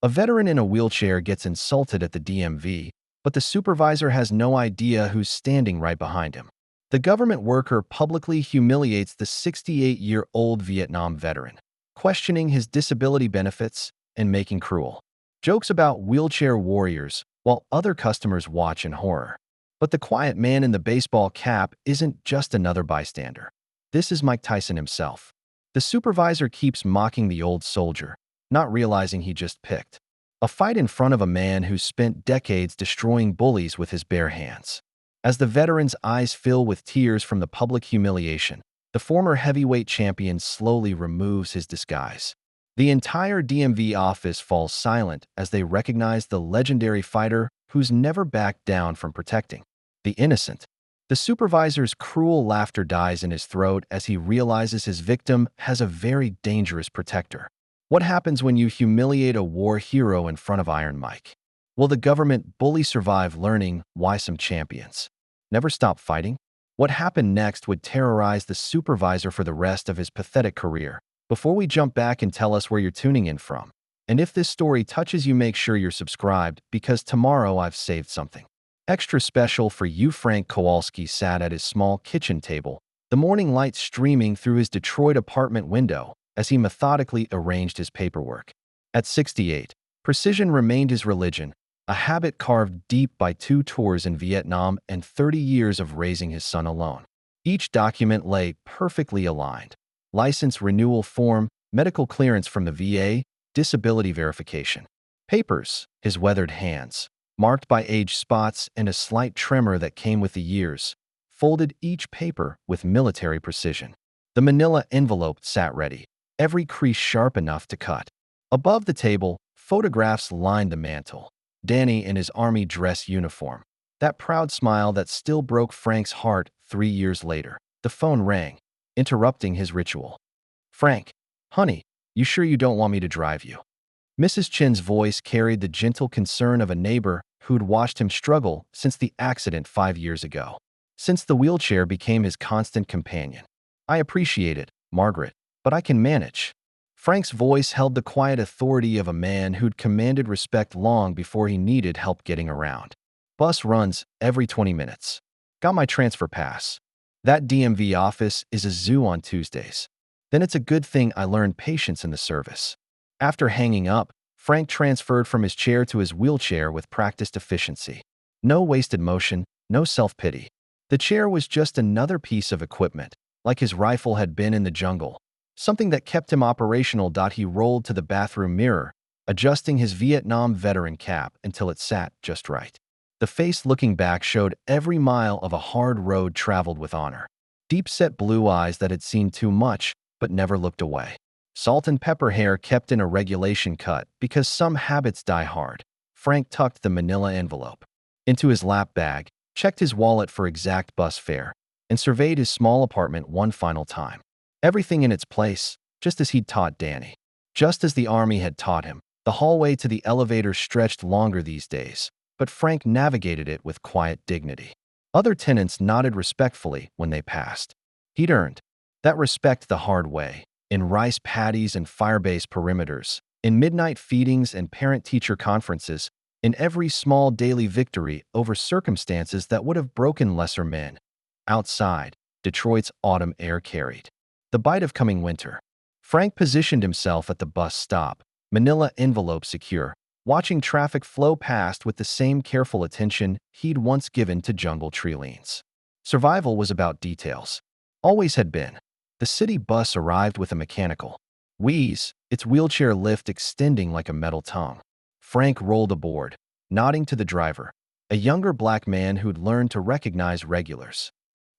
A veteran in a wheelchair gets insulted at the DMV, but the supervisor has no idea who's standing right behind him. The government worker publicly humiliates the 68-year-old Vietnam veteran, questioning his disability benefits and making cruel jokes about wheelchair warriors while other customers watch in horror. But the quiet man in the baseball cap isn't just another bystander. This is Mike Tyson himself. The supervisor keeps mocking the old soldier, not realizing he just picked a fight in front of a man who spent decades destroying bullies with his bare hands. As the veteran's eyes fill with tears from the public humiliation, the former heavyweight champion slowly removes his disguise. The entire DMV office falls silent as they recognize the legendary fighter who's never backed down from protecting the innocent. The supervisor's cruel laughter dies in his throat as he realizes his victim has a very dangerous protector. What happens when you humiliate a war hero in front of Iron Mike? Will the government bully survive learning why some champions never stop fighting? What happened next would terrorize the supervisor for the rest of his pathetic career. Before we jump back and tell us where you're tuning in from, and if this story touches you, make sure you're subscribed because tomorrow I've saved something extra special for you. Frank Kowalski sat at his small kitchen table, the morning light streaming through his Detroit apartment window as he methodically arranged his paperwork. At 68, precision remained his religion, a habit carved deep by 2 tours in Vietnam and 30 years of raising his son alone. Each document lay perfectly aligned. License renewal form, medical clearance from the VA, disability verification. Papers, his weathered hands, marked by age spots and a slight tremor that came with the years, folded each paper with military precision. The manila envelope sat ready, every crease sharp enough to cut. Above the table, photographs lined the mantel. Danny in his army dress uniform, that proud smile that still broke Frank's heart 3 years later. The phone rang, interrupting his ritual. "Frank, honey, you sure you don't want me to drive you?" Mrs. Chin's voice carried the gentle concern of a neighbor who'd watched him struggle since the accident 5 years ago. Since the wheelchair became his constant companion. "I appreciate it, Margaret, but I can manage." Frank's voice held the quiet authority of a man who'd commanded respect long before he needed help getting around. "Bus runs every 20 minutes. Got my transfer pass. That DMV office is a zoo on Tuesdays. Then it's a good thing I learned patience in the service." After hanging up, Frank transferred from his chair to his wheelchair with practiced efficiency. No wasted motion, no self-pity. The chair was just another piece of equipment, like his rifle had been in the jungle. Something that kept him operational. He rolled to the bathroom mirror, adjusting his Vietnam veteran cap until it sat just right. The face looking back showed every mile of a hard road traveled with honor. Deep-set blue eyes that had seen too much but never looked away. Salt and pepper hair kept in a regulation cut because some habits die hard. Frank tucked the manila envelope into his lap bag, checked his wallet for exact bus fare, and surveyed his small apartment one final time. Everything in its place, just as he'd taught Danny. Just as the army had taught him, the hallway to the elevator stretched longer these days, but Frank navigated it with quiet dignity. Other tenants nodded respectfully when they passed. He'd earned that respect the hard way, in rice paddies and firebase perimeters, in midnight feedings and parent-teacher conferences, in every small daily victory over circumstances that would have broken lesser men. Outside, Detroit's autumn air carried the bite of coming winter. Frank positioned himself at the bus stop, manila envelope secure, watching traffic flow past with the same careful attention he'd once given to jungle treelines. Survival was about details. Always had been. The city bus arrived with a mechanical wheeze, its wheelchair lift extending like a metal tongue. Frank rolled aboard, nodding to the driver, a younger black man who'd learned to recognize regulars.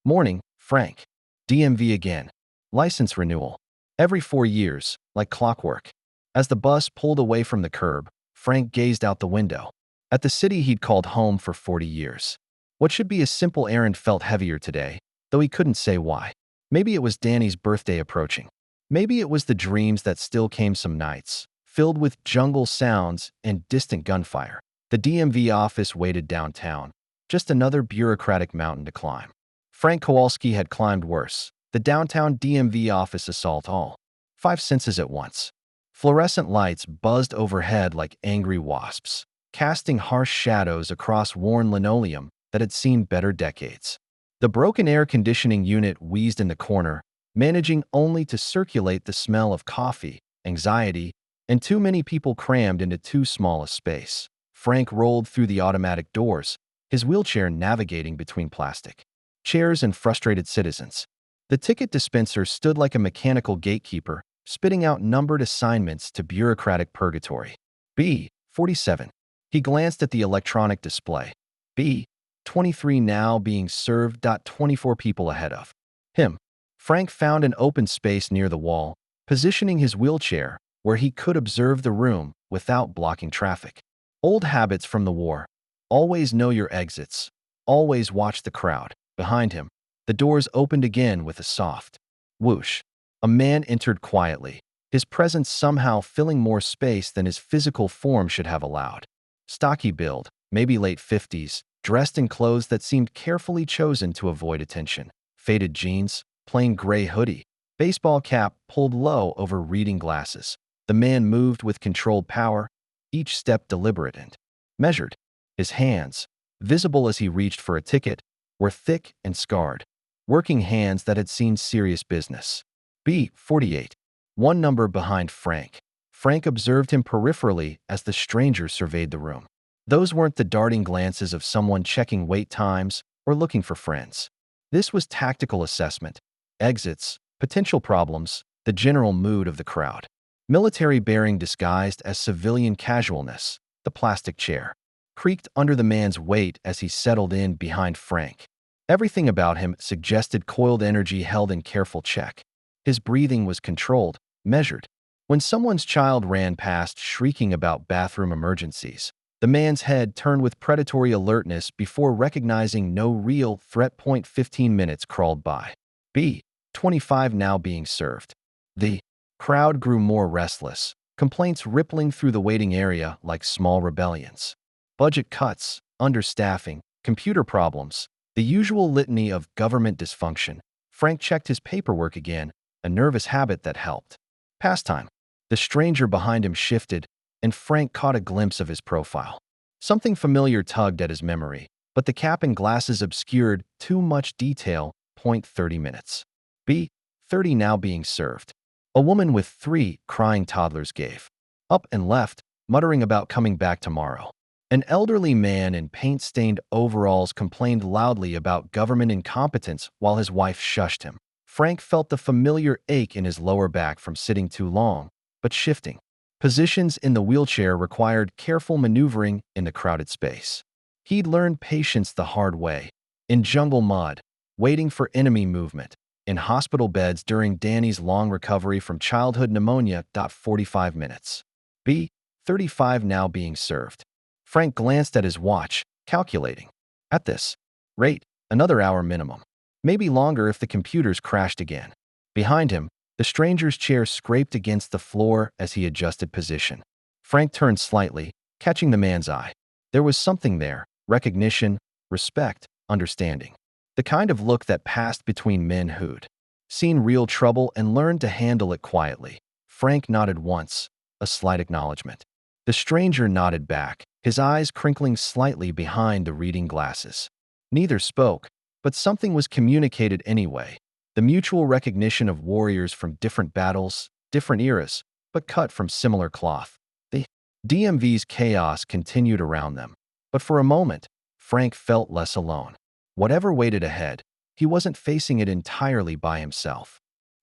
"Morning, Frank. DMV again. License renewal. Every 4 years, like clockwork." As the bus pulled away from the curb, Frank gazed out the window. At the city he'd called home for 40 years. What should be a simple errand felt heavier today, though he couldn't say why. Maybe it was Danny's birthday approaching. Maybe it was the dreams that still came some nights, filled with jungle sounds and distant gunfire. The DMV office waited downtown, just another bureaucratic mountain to climb. Frank Kowalski had climbed worse. The downtown DMV office assault all 5 senses at once. Fluorescent lights buzzed overhead like angry wasps, casting harsh shadows across worn linoleum that had seen better decades. The broken air conditioning unit wheezed in the corner, managing only to circulate the smell of coffee, anxiety, and too many people crammed into too small a space. Frank rolled through the automatic doors, his wheelchair navigating between plastic chairs and frustrated citizens. The ticket dispenser stood like a mechanical gatekeeper, spitting out numbered assignments to bureaucratic purgatory. B. 47. He glanced at the electronic display. B. 23 now being served. 24 people ahead of him. Frank found an open space near the wall, positioning his wheelchair where he could observe the room without blocking traffic. Old habits from the war. Always know your exits. Always watch the crowd. Behind him, the doors opened again with a soft whoosh. A man entered quietly, his presence somehow filling more space than his physical form should have allowed. Stocky build, maybe late 50s, dressed in clothes that seemed carefully chosen to avoid attention. Faded jeans, plain gray hoodie, baseball cap pulled low over reading glasses. The man moved with controlled power, each step deliberate and measured. His hands, visible as he reached for a ticket, were thick and scarred, working hands that had seen serious business. B. 48. One number behind Frank. Frank observed him peripherally as the stranger surveyed the room. Those weren't the darting glances of someone checking wait times or looking for friends. This was tactical assessment, exits, potential problems, the general mood of the crowd. Military bearing disguised as civilian casualness. The plastic chair creaked under the man's weight as he settled in behind Frank. Everything about him suggested coiled energy held in careful check. His breathing was controlled, measured. When someone's child ran past shrieking about bathroom emergencies, the man's head turned with predatory alertness before recognizing no real threat. 15 minutes crawled by. B. 25 now being served. The crowd grew more restless, complaints rippling through the waiting area like small rebellions. Budget cuts, understaffing, computer problems, the usual litany of government dysfunction. Frank checked his paperwork again, a nervous habit that helped. Pastime. The stranger behind him shifted, and Frank caught a glimpse of his profile. Something familiar tugged at his memory, but the cap and glasses obscured too much detail. 30 minutes. B. 30 now being served. A woman with 3 crying toddlers gave up and left, muttering about coming back tomorrow. An elderly man in paint-stained overalls complained loudly about government incompetence while his wife shushed him. Frank felt the familiar ache in his lower back from sitting too long, but shifting positions in the wheelchair required careful maneuvering in the crowded space. He'd learned patience the hard way. In jungle mud, waiting for enemy movement. In hospital beds during Danny's long recovery from childhood pneumonia. 45 minutes. B. 35 now being served. Frank glanced at his watch, calculating. At this rate, another hour minimum. Maybe longer if the computers crashed again. Behind him, the stranger's chair scraped against the floor as he adjusted position. Frank turned slightly, catching the man's eye. There was something there, recognition, respect, understanding. The kind of look that passed between men who'd seen real trouble and learned to handle it quietly. Frank nodded once, a slight acknowledgement. The stranger nodded back, his eyes crinkling slightly behind the reading glasses. Neither spoke, but something was communicated anyway. The mutual recognition of warriors from different battles, different eras, but cut from similar cloth. The DMV's chaos continued around them, but for a moment, Frank felt less alone. Whatever waited ahead, he wasn't facing it entirely by himself.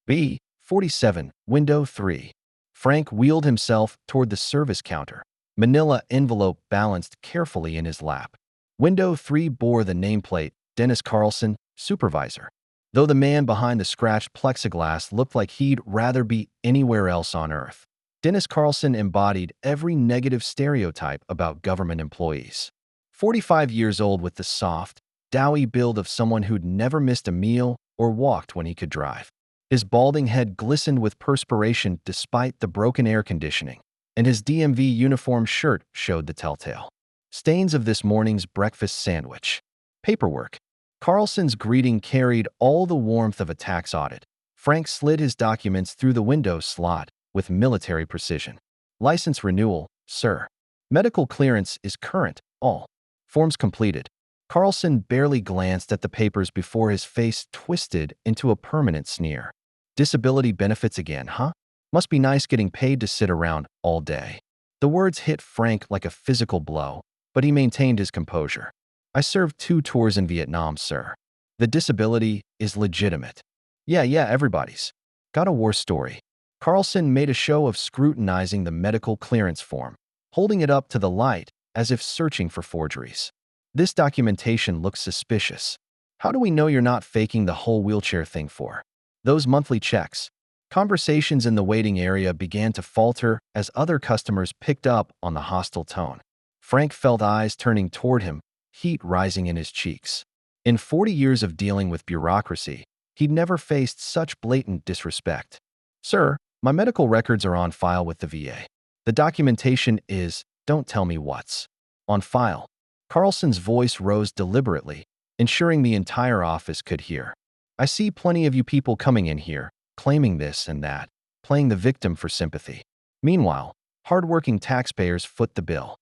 B. 47, Window 3. Frank wheeled himself toward the service counter, manila envelope balanced carefully in his lap. Window 3 bore the nameplate, Dennis Carlson, supervisor. Though the man behind the scratched plexiglass looked like he'd rather be anywhere else on Earth, Dennis Carlson embodied every negative stereotype about government employees. 45 years old with the soft, doughy build of someone who'd never missed a meal or walked when he could drive. His balding head glistened with perspiration despite the broken air conditioning, and his DMV uniform shirt showed the telltale stains of this morning's breakfast sandwich. Paperwork. Carlson's greeting carried all the warmth of a tax audit. Frank slid his documents through the window slot, with military precision. License renewal, sir. Medical clearance is current, all. Forms completed. Carlson barely glanced at the papers before his face twisted into a permanent sneer. Disability benefits again, huh? Must be nice getting paid to sit around all day. The words hit Frank like a physical blow, but he maintained his composure. I served 2 tours in Vietnam, sir. The disability is legitimate. Yeah, everybody's. Got a war story. Carlson made a show of scrutinizing the medical clearance form, holding it up to the light as if searching for forgeries. This documentation looks suspicious. How do we know you're not faking the whole wheelchair thing for? Those monthly checks. Conversations in the waiting area began to falter as other customers picked up on the hostile tone. Frank felt eyes turning toward him, heat rising in his cheeks. In 40 years of dealing with bureaucracy, he'd never faced such blatant disrespect. Sir, my medical records are on file with the VA. The documentation is, don't tell me what's on file. Carlson's voice rose deliberately, ensuring the entire office could hear. I see plenty of you people coming in here, claiming this and that, playing the victim for sympathy. Meanwhile, hardworking taxpayers foot the bill.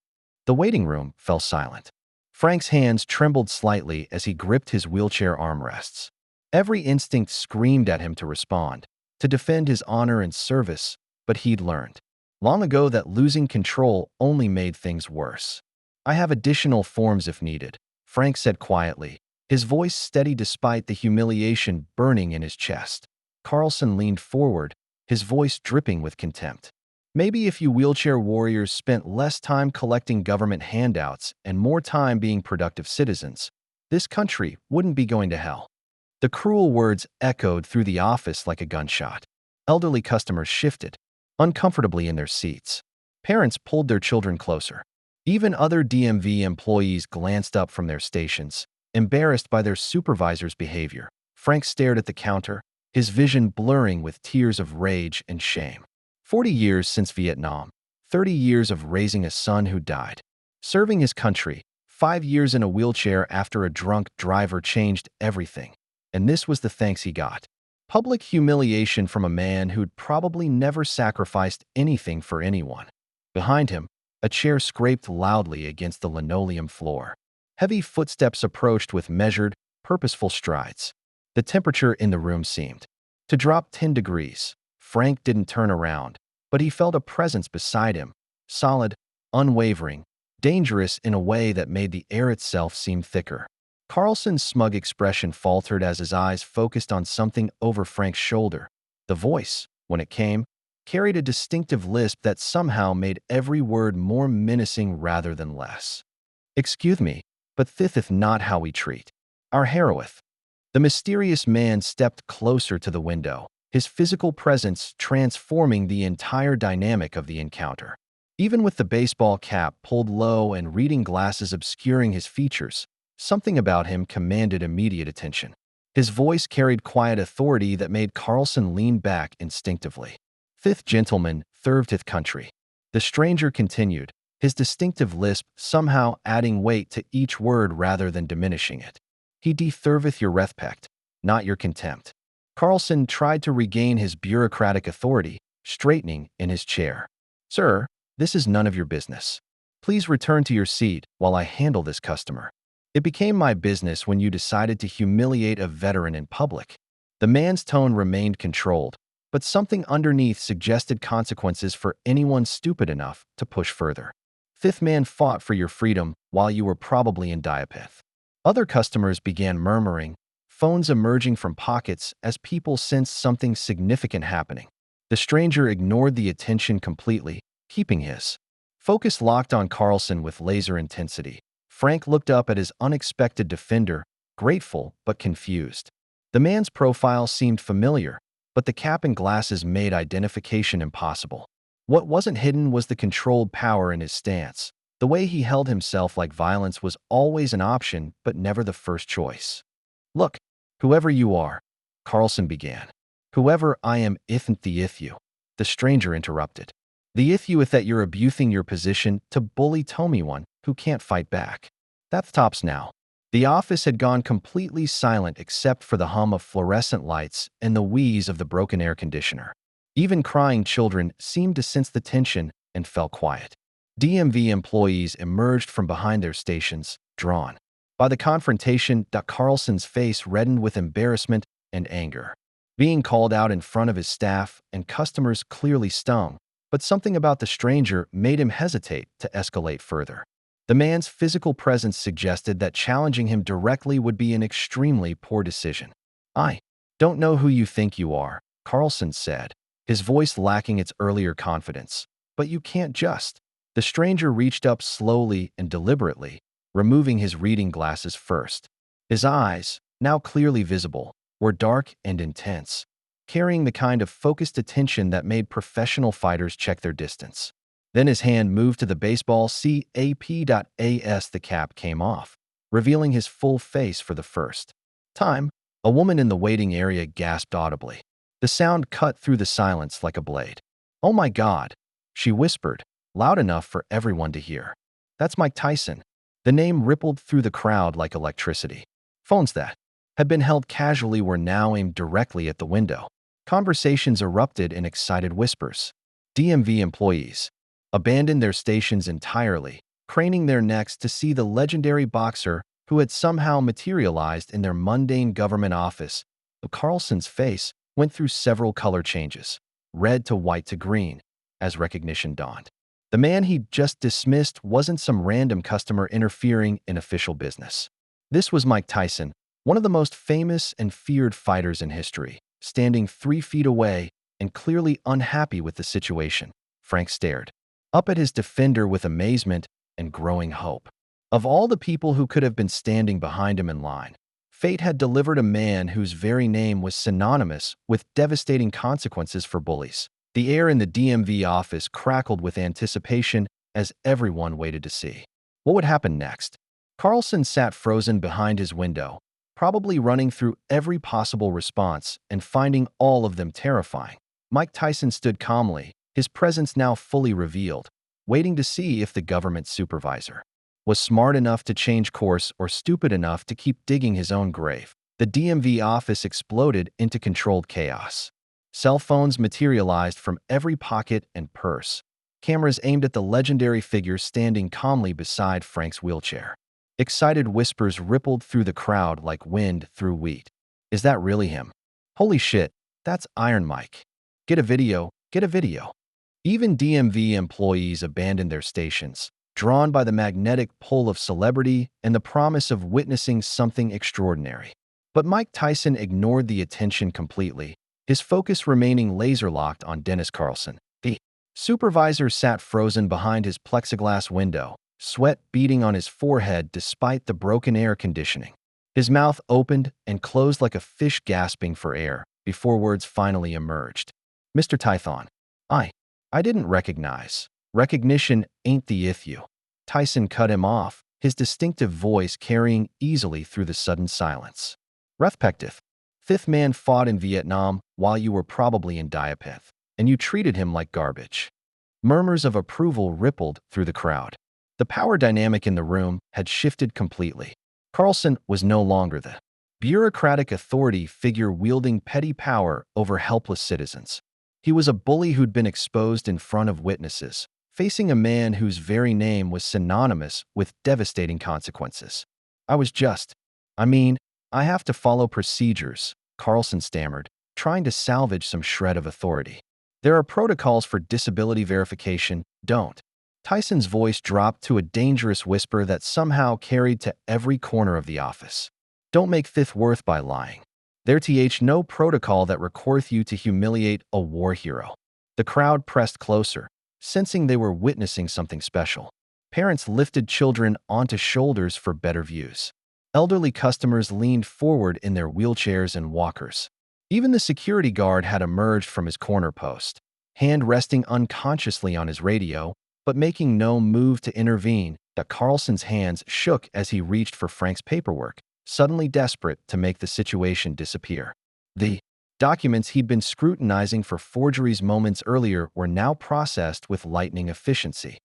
The waiting room fell silent. Frank's hands trembled slightly as he gripped his wheelchair armrests. Every instinct screamed at him to respond, to defend his honor and service, but he'd learned long ago that losing control only made things worse. I have additional forms if needed, Frank said quietly, his voice steady despite the humiliation burning in his chest. Carlson leaned forward, his voice dripping with contempt. Maybe if you wheelchair warriors spent less time collecting government handouts and more time being productive citizens, this country wouldn't be going to hell. The cruel words echoed through the office like a gunshot. Elderly customers shifted, uncomfortably in their seats. Parents pulled their children closer. Even other DMV employees glanced up from their stations, embarrassed by their supervisor's behavior. Frank stared at the counter, his vision blurring with tears of rage and shame. 40 years since Vietnam, 30 years of raising a son who died. Serving his country, 5 years in a wheelchair after a drunk driver changed everything. And this was the thanks he got. Public humiliation from a man who'd probably never sacrificed anything for anyone. Behind him, a chair scraped loudly against the linoleum floor. Heavy footsteps approached with measured, purposeful strides. The temperature in the room seemed to drop 10 degrees. Frank didn't turn around, but he felt a presence beside him, solid, unwavering, dangerous in a way that made the air itself seem thicker. Carlson's smug expression faltered as his eyes focused on something over Frank's shoulder. The voice, when it came, carried a distinctive lisp that somehow made every word more menacing rather than less. Excuse me, but this is not how we treat our heroeth. The mysterious man stepped closer to the window, his physical presence transforming the entire dynamic of the encounter. Even with the baseball cap pulled low and reading glasses obscuring his features, something about him commanded immediate attention. His voice carried quiet authority that made Carlson lean back instinctively. Fifth gentleman, served country. The stranger continued, his distinctive lisp somehow adding weight to each word rather than diminishing it. He deserveth your respect, not your contempt. Carlson tried to regain his bureaucratic authority, straightening in his chair. Sir, this is none of your business. Please return to your seat while I handle this customer. It became my business when you decided to humiliate a veteran in public. The man's tone remained controlled, but something underneath suggested consequences for anyone stupid enough to push further. Fifth man fought for your freedom while you were probably in diapeth. Other customers began murmuring, phones emerging from pockets as people sensed something significant happening. The stranger ignored the attention completely, keeping his focus locked on Carlson with laser intensity. Frank looked up at his unexpected defender, grateful but confused. The man's profile seemed familiar, but the cap and glasses made identification impossible. What wasn't hidden was the controlled power in his stance. The way he held himself like violence was always an option, but never the first choice. Look, whoever you are, Carlson began. Whoever I am isn't the issue. The stranger interrupted. The issue is that you're abusing your position to bully one who can't fight back. That stops now. The office had gone completely silent except for the hum of fluorescent lights and the wheeze of the broken air conditioner. Even crying children seemed to sense the tension and fell quiet. DMV employees emerged from behind their stations, drawn by the confrontation. Carlson's face reddened with embarrassment and anger. Being called out in front of his staff and customers clearly stung, but something about the stranger made him hesitate to escalate further. The man's physical presence suggested that challenging him directly would be an extremely poor decision. "I don't know who you think you are," Carlson said, his voice lacking its earlier confidence. "But you can't just." The stranger reached up slowly and deliberately, removing his reading glasses first. His eyes, now clearly visible, were dark and intense, carrying the kind of focused attention that made professional fighters check their distance. Then his hand moved to the baseball cap. The cap came off, revealing his full face for the first time. A woman in the waiting area gasped audibly. The sound cut through the silence like a blade. "Oh my God," she whispered, loud enough for everyone to hear. "That's Mike Tyson." The name rippled through the crowd like electricity. Phones that had been held casually were now aimed directly at the window. Conversations erupted in excited whispers. DMV employees abandoned their stations entirely, craning their necks to see the legendary boxer who had somehow materialized in their mundane government office. Carlson's face went through several color changes, red to white to green, as recognition dawned. The man he'd just dismissed wasn't some random customer interfering in official business. This was Mike Tyson, one of the most famous and feared fighters in history, standing 3 feet away and clearly unhappy with the situation. Frank stared up at his defender with amazement and growing hope. Of all the people who could have been standing behind him in line, fate had delivered a man whose very name was synonymous with devastating consequences for bullies. The air in the DMV office crackled with anticipation as everyone waited to see what would happen next. Carlson sat frozen behind his window, probably running through every possible response and finding all of them terrifying. Mike Tyson stood calmly, his presence now fully revealed, waiting to see if the government supervisor was smart enough to change course or stupid enough to keep digging his own grave. The DMV office exploded into controlled chaos. Cell phones materialized from every pocket and purse. Cameras aimed at the legendary figure standing calmly beside Frank's wheelchair. Excited whispers rippled through the crowd like wind through wheat. "Is that really him? Holy shit, that's Iron Mike. Get a video, get a video." Even DMV employees abandoned their stations, drawn by the magnetic pull of celebrity and the promise of witnessing something extraordinary. But Mike Tyson ignored the attention completely, his focus remaining laser-locked on Dennis Carlson. The supervisor sat frozen behind his plexiglass window, sweat beading on his forehead despite the broken air conditioning. His mouth opened and closed like a fish gasping for air before words finally emerged. "Mr. Tython, I didn't recognize. Recognition ain't the issue." Tyson cut him off, his distinctive voice carrying easily through the sudden silence. "Respective. Fifth man fought in Vietnam while you were probably in Diapeth, and you treated him like garbage." Murmurs of approval rippled through the crowd. The power dynamic in the room had shifted completely. Carlson was no longer the bureaucratic authority figure wielding petty power over helpless citizens. He was a bully who'd been exposed in front of witnesses, facing a man whose very name was synonymous with devastating consequences. I have to follow procedures," Carlson stammered, trying to salvage some shred of authority. "There are protocols for disability verification, don't." Tyson's voice dropped to a dangerous whisper that somehow carried to every corner of the office. "Don't make fifth worth by lying. There's no protocol that requires you to humiliate a war hero." The crowd pressed closer, sensing they were witnessing something special. Parents lifted children onto shoulders for better views. Elderly customers leaned forward in their wheelchairs and walkers. Even the security guard had emerged from his corner post, hand resting unconsciously on his radio, but making no move to intervene. Carlson's hands shook as he reached for Frank's paperwork, suddenly desperate to make the situation disappear. The documents he'd been scrutinizing for forgeries moments earlier were now processed with lightning efficiency.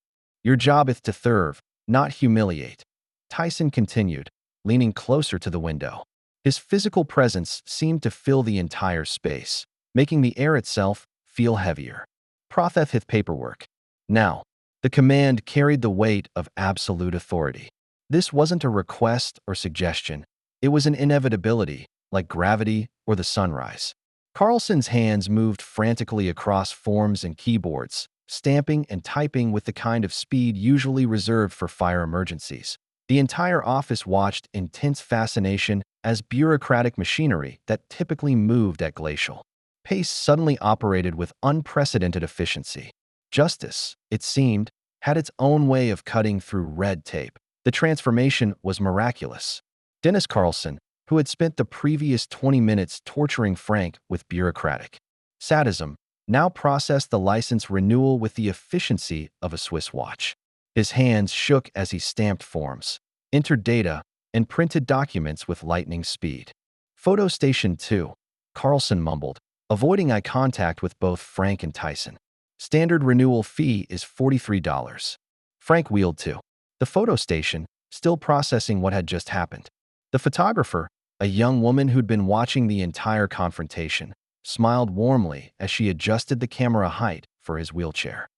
"Your job is to serve, not humiliate," Tyson continued, leaning closer to the window. His physical presence seemed to fill the entire space, making the air itself feel heavier. Process paperwork. Now, the command carried the weight of absolute authority. This wasn't a request or suggestion. It was an inevitability, like gravity or the sunrise. Carlson's hands moved frantically across forms and keyboards, stamping and typing with the kind of speed usually reserved for fire emergencies. The entire office watched in tense fascination as bureaucratic machinery that typically moved at glacial pace suddenly operated with unprecedented efficiency. Justice, it seemed, had its own way of cutting through red tape. The transformation was miraculous. Dennis Carlson, who had spent the previous 20 minutes torturing Frank with bureaucratic sadism, now processed the license renewal with the efficiency of a Swiss watch. His hands shook as he stamped forms, entered data, and printed documents with lightning speed. Photo Station 2, Carlson mumbled, avoiding eye contact with both Frank and Tyson. Standard renewal fee is $43. Frank wheeled to the photo station, still processing what had just happened. The photographer, a young woman who'd been watching the entire confrontation, smiled warmly as she adjusted the camera height for his wheelchair.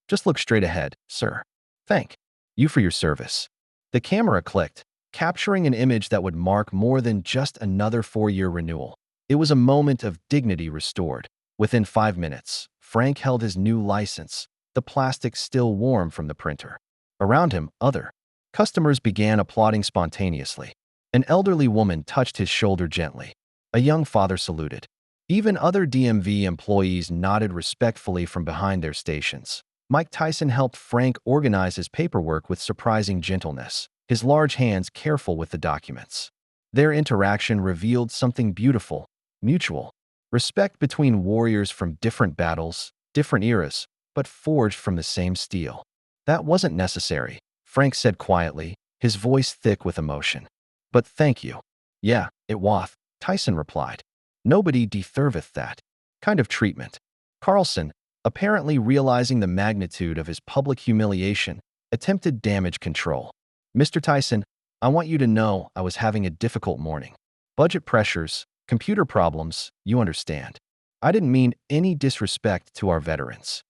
Just look straight ahead, sir. Thank you for your service. The camera clicked, capturing an image that would mark more than just another 4-year renewal. It was a moment of dignity restored. Within 5 minutes, Frank held his new license, the plastic still warm from the printer. Around him, other customers began applauding spontaneously. An elderly woman touched his shoulder gently. A young father saluted. Even other DMV employees nodded respectfully from behind their stations. Mike Tyson helped Frank organize his paperwork with surprising gentleness, his large hands careful with the documents. Their interaction revealed something beautiful, mutual. Respect between warriors from different battles, different eras, but forged from the same steel. That wasn't necessary, Frank said quietly, his voice thick with emotion. But thank you. Yeah, it wath, Tyson replied. Nobody deserveth that kind of treatment. Carlson, apparently realizing the magnitude of his public humiliation, attempted damage control. Mr. Tyson, I want you to know I was having a difficult morning. Budget pressures, computer problems, you understand. I didn't mean any disrespect to our veterans.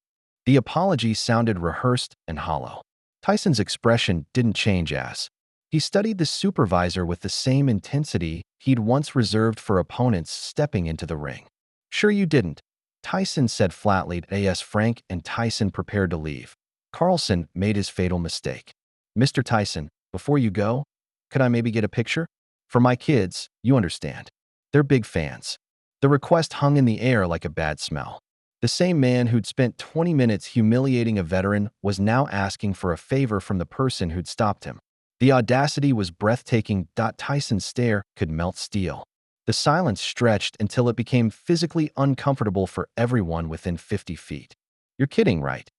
The apology sounded rehearsed and hollow. Tyson's expression didn't change as he studied the supervisor with the same intensity he'd once reserved for opponents stepping into the ring. Sure you didn't, Tyson said flatly as Frank and Tyson prepared to leave. Carlson made his fatal mistake. Mr. Tyson, before you go, could I maybe get a picture? For my kids, you understand. They're big fans. The request hung in the air like a bad smell. The same man who'd spent 20 minutes humiliating a veteran was now asking for a favor from the person who'd stopped him. The audacity was breathtaking. Tyson's stare could melt steel. The silence stretched until it became physically uncomfortable for everyone within 50 feet. You're kidding, right?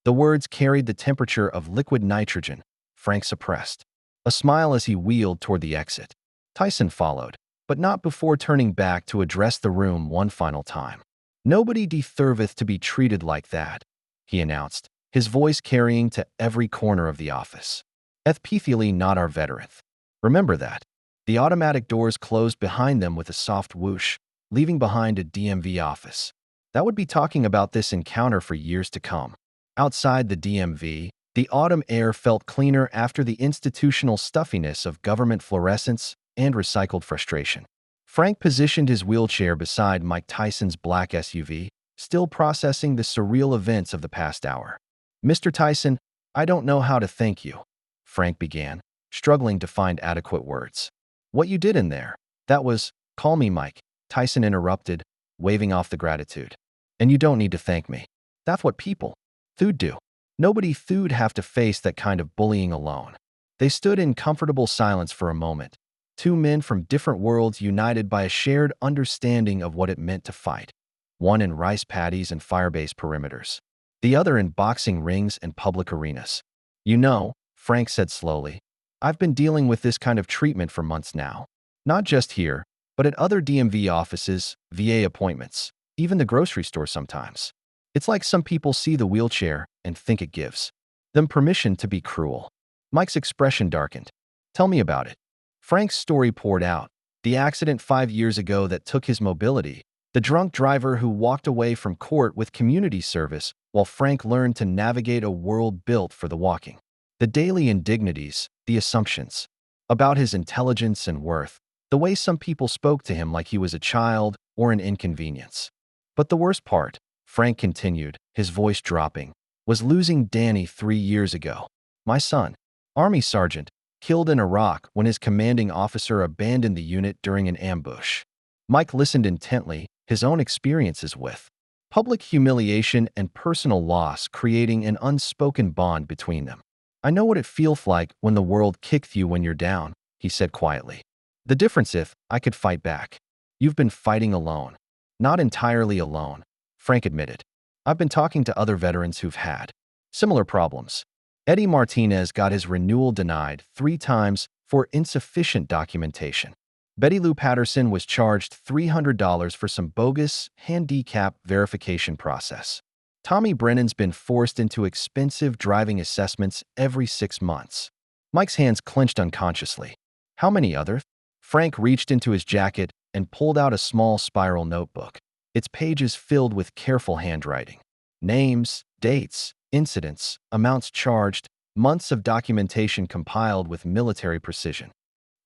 The words carried the temperature of liquid nitrogen. Frank suppressed a smile as he wheeled toward the exit. Tyson followed, but not before turning back to address the room one final time. Nobody deserveth to be treated like that, he announced, his voice carrying to every corner of the office. Especially not our veterans. Remember that. The automatic doors closed behind them with a soft whoosh, leaving behind a DMV office. That would be talking about this encounter for years to come. Outside the DMV, the autumn air felt cleaner after the institutional stuffiness of government fluorescence and recycled frustration. Frank positioned his wheelchair beside Mike Tyson's black SUV, still processing the surreal events of the past hour. Mr. Tyson, I don't know how to thank you, Frank began, struggling to find adequate words. What you did in there, that was, call me Mike, Tyson interrupted, waving off the gratitude. And you don't need to thank me. That's what people thould do. Nobody thould have to face that kind of bullying alone. They stood in comfortable silence for a moment, two men from different worlds united by a shared understanding of what it meant to fight. One in rice paddies and fire-based perimeters, the other in boxing rings and public arenas. You know, Frank said slowly, I've been dealing with this kind of treatment for months now. Not just here, but at other DMV offices, VA appointments, even the grocery store sometimes. It's like some people see the wheelchair and think it gives them permission to be cruel. Mike's expression darkened. Tell me about it. Frank's story poured out. The accident 5 years ago that took his mobility, The drunk driver who walked away from court with community service while Frank learned to navigate a world built for the walking. The daily indignities, the assumptions about his intelligence and worth, the way some people spoke to him like he was a child or an inconvenience. But the worst part, Frank continued, his voice dropping, was losing Danny 3 years ago. My son, Army Sergeant, killed in Iraq when his commanding officer abandoned the unit during an ambush. Mike listened intently, his own experiences with public humiliation and personal loss creating an unspoken bond between them. I know what it feels like when the world kicks you when you're down, he said quietly. The difference if I could fight back. You've been fighting alone. Not entirely alone, Frank admitted. I've been talking to other veterans who've had similar problems. Eddie Martinez got his renewal denied 3 times for insufficient documentation. Betty Lou Patterson was charged $300 for some bogus handicap verification process. Tommy Brennan's been forced into expensive driving assessments every 6 months. Mike's hands clenched unconsciously. How many others? Frank reached into his jacket and pulled out a small spiral notebook, its pages filled with careful handwriting. Names, dates, incidents, amounts charged, months of documentation compiled with military precision.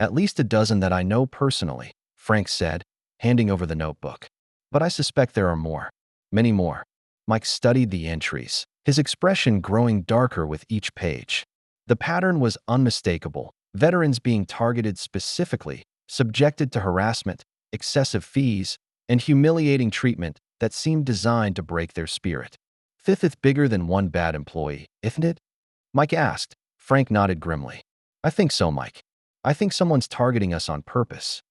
At least a dozen that I know personally, Frank said, handing over the notebook. But I suspect there are more. Many more. Mike studied the entries, his expression growing darker with each page. The pattern was unmistakable, veterans being targeted specifically, subjected to harassment, excessive fees, and humiliating treatment that seemed designed to break their spirit. Fifth is bigger than one bad employee, isn't it? Mike asked. Frank nodded grimly. I think so, Mike. I think someone's targeting us on purpose.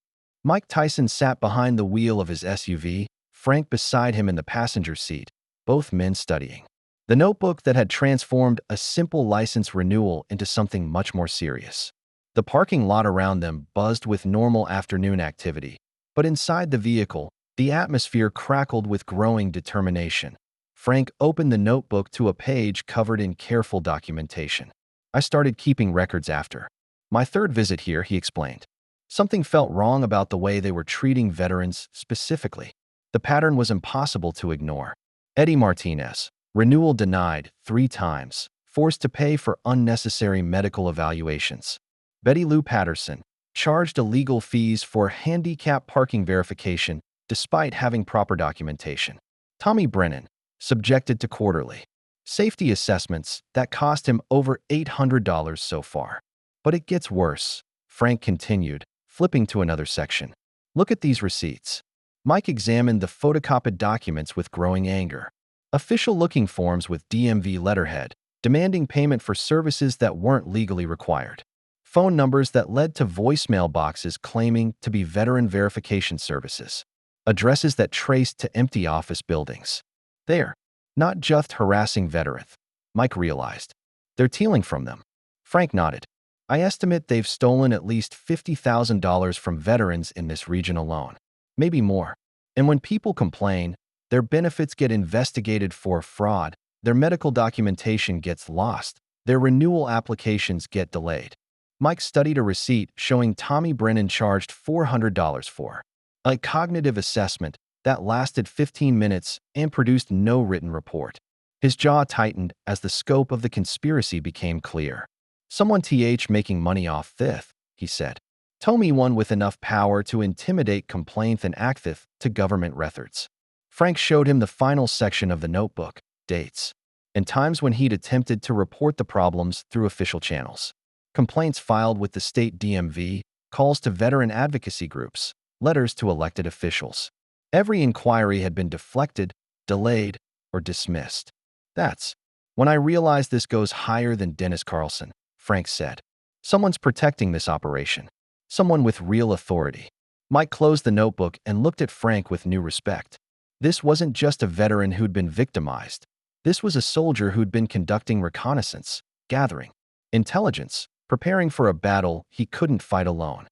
Mike Tyson sat behind the wheel of his SUV, Frank beside him in the passenger seat, both men studying. The notebook that had transformed a simple license renewal into something much more serious. The parking lot around them buzzed with normal afternoon activity, but inside the vehicle, the atmosphere crackled with growing determination. Frank opened the notebook to a page covered in careful documentation. I started keeping records after my 3rd visit here, he explained. Something felt wrong about the way they were treating veterans specifically. The pattern was impossible to ignore. Eddie Martinez, renewal denied 3 times, forced to pay for unnecessary medical evaluations. Betty Lou Patterson, charged illegal fees for handicap parking verification despite having proper documentation. Tommy Brennan, subjected to quarterly safety assessments that cost him over $800 so far. But it gets worse, Frank continued, flipping to another section. Look at these receipts. Mike examined the photocopied documents with growing anger. Official-looking forms with DMV letterhead, demanding payment for services that weren't legally required. Phone numbers that led to voicemail boxes claiming to be veteran verification services. Addresses that traced to empty office buildings. They're not just harassing veterans, Mike realized. They're stealing from them. Frank nodded. I estimate they've stolen at least $50,000 from veterans in this region alone. Maybe more. And when people complain, their benefits get investigated for fraud, their medical documentation gets lost, their renewal applications get delayed. Mike studied a receipt showing Tommy Brennan charged $400 for a cognitive assessment that lasted 15 minutes and produced no written report. His jaw tightened as the scope of the conspiracy became clear. Someone making money off this, he said. Tommy one with enough power to intimidate complaints and access to government records. Frank showed him the final section of the notebook, dates, and times when he'd attempted to report the problems through official channels. Complaints filed with the state DMV, calls to veteran advocacy groups, letters to elected officials. Every inquiry had been deflected, delayed, or dismissed. That's when I realized this goes higher than Dennis Carlson, Frank said. Someone's protecting this operation. Someone with real authority. Mike closed the notebook and looked at Frank with new respect. This wasn't just a veteran who'd been victimized. This was a soldier who'd been conducting reconnaissance, gathering intelligence, preparing for a battle he couldn't fight alone.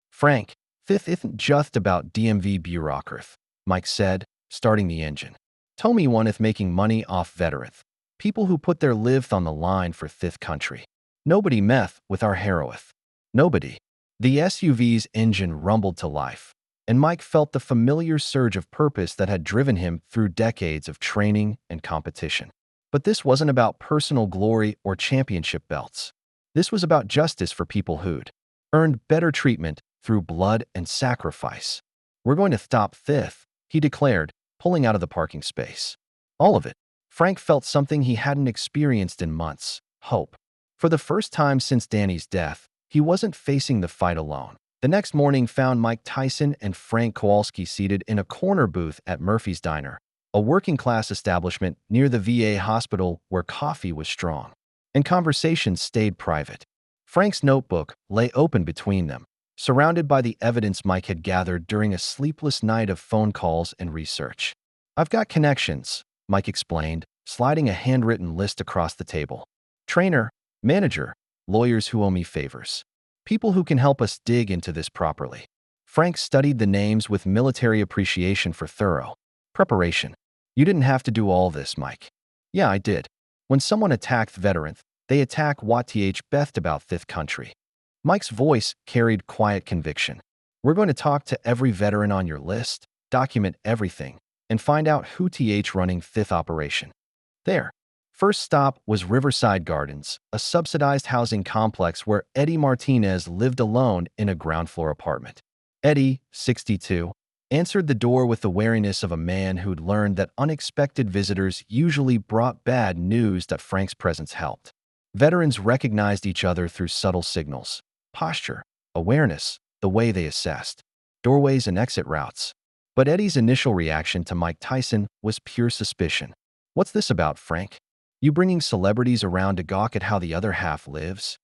Frank, this isn't just about DMV bureaucracy, Mike said, starting the engine. Tommy one is making money off veterans. People who put their lives on the line for this country. Nobody meth with our heroic. Nobody. The SUV's engine rumbled to life. and Mike felt the familiar surge of purpose that had driven him through decades of training and competition. But this wasn't about personal glory or championship belts. This was about justice for people who'd earned better treatment through blood and sacrifice. "We're going to stop this," he declared, pulling out of the parking space. All of it. Frank felt something he hadn't experienced in months: hope. For the first time since Danny's death, he wasn't facing the fight alone. The next morning found Mike Tyson and Frank Kowalski seated in a corner booth at Murphy's Diner, a working-class establishment near the VA hospital where coffee was strong, and conversations stayed private. Frank's notebook lay open between them, surrounded by the evidence Mike had gathered during a sleepless night of phone calls and research. "I've got connections," Mike explained, sliding a handwritten list across the table. "Trainer, manager, lawyers who owe me favors. People who can help us dig into this properly." Frank studied the names with military appreciation for thorough preparation. "You didn't have to do all this, Mike." "Yeah, I did. When someone attacked veterans, they attack what th best about this country." Mike's voice carried quiet conviction. "We're going to talk to every veteran on your list, document everything, and find out who th running fifth operation." There. First stop was Riverside Gardens, a subsidized housing complex where Eddie Martinez lived alone in a ground-floor apartment. Eddie, 62, answered the door with the wariness of a man who'd learned that unexpected visitors usually brought bad news. That Frank's presence helped. Veterans recognized each other through subtle signals: posture, awareness, the way they assessed doorways and exit routes. But Eddie's initial reaction to Mike Tyson was pure suspicion. "What's this about, Frank? You bringing celebrities around to gawk at how the other half lives?"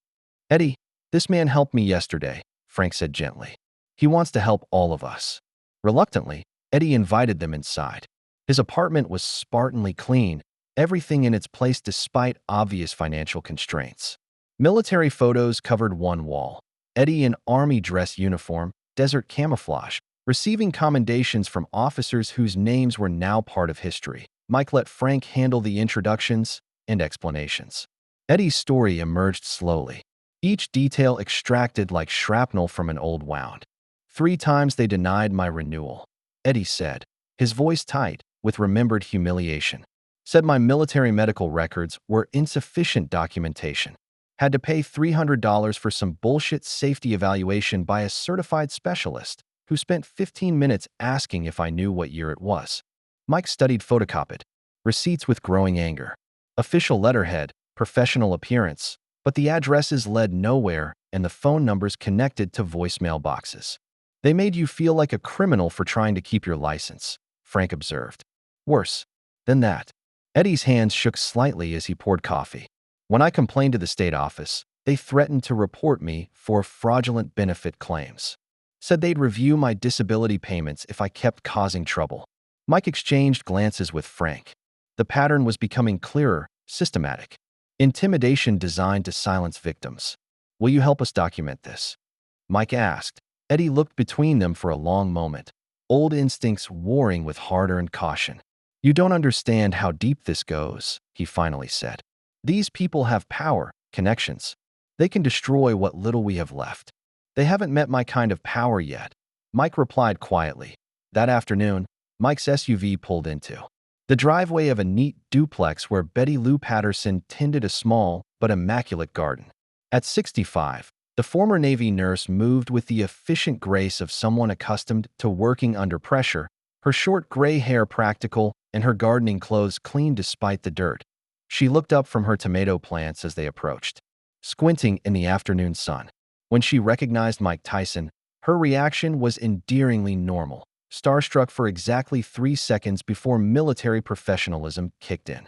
"Eddie, this man helped me yesterday," Frank said gently. "He wants to help all of us." Reluctantly, Eddie invited them inside. His apartment was spartanly clean, everything in its place despite obvious financial constraints. Military photos covered one wall. Eddie in army dress uniform, desert camouflage, receiving commendations from officers whose names were now part of history. Mike let Frank handle the introductions and explanations. Eddie's story emerged slowly, each detail extracted like shrapnel from an old wound. "3 times they denied my renewal," Eddie said, his voice tight with remembered humiliation. "Said my military medical records were insufficient documentation. Had to pay $300 for some bullshit safety evaluation by a certified specialist who spent 15 minutes asking if I knew what year it was." Mike studied photocopied receipts with growing anger. Official letterhead, professional appearance, but the addresses led nowhere and the phone numbers connected to voicemail boxes. "They made you feel like a criminal for trying to keep your license," Frank observed. "Worse than that." Eddie's hands shook slightly as he poured coffee. "When I complained to the state office, they threatened to report me for fraudulent benefit claims. Said they'd review my disability payments if I kept causing trouble." Mike exchanged glances with Frank. The pattern was becoming clearer, systematic. Intimidation designed to silence victims. "Will you help us document this?" Mike asked. Eddie looked between them for a long moment, old instincts warring with hard-earned caution. "You don't understand how deep this goes," he finally said. "These people have power, connections. They can destroy what little we have left. They haven't met my kind of power yet," Mike replied quietly. That afternoon, Mike's SUV pulled into the driveway of a neat duplex where Betty Lou Patterson tended a small but immaculate garden. At 65, the former Navy nurse moved with the efficient grace of someone accustomed to working under pressure, her short gray hair practical and her gardening clothes clean despite the dirt. She looked up from her tomato plants as they approached, squinting in the afternoon sun. When she recognized Mike Tyson, her reaction was endearingly normal, starstruck for exactly 3 seconds before military professionalism kicked in.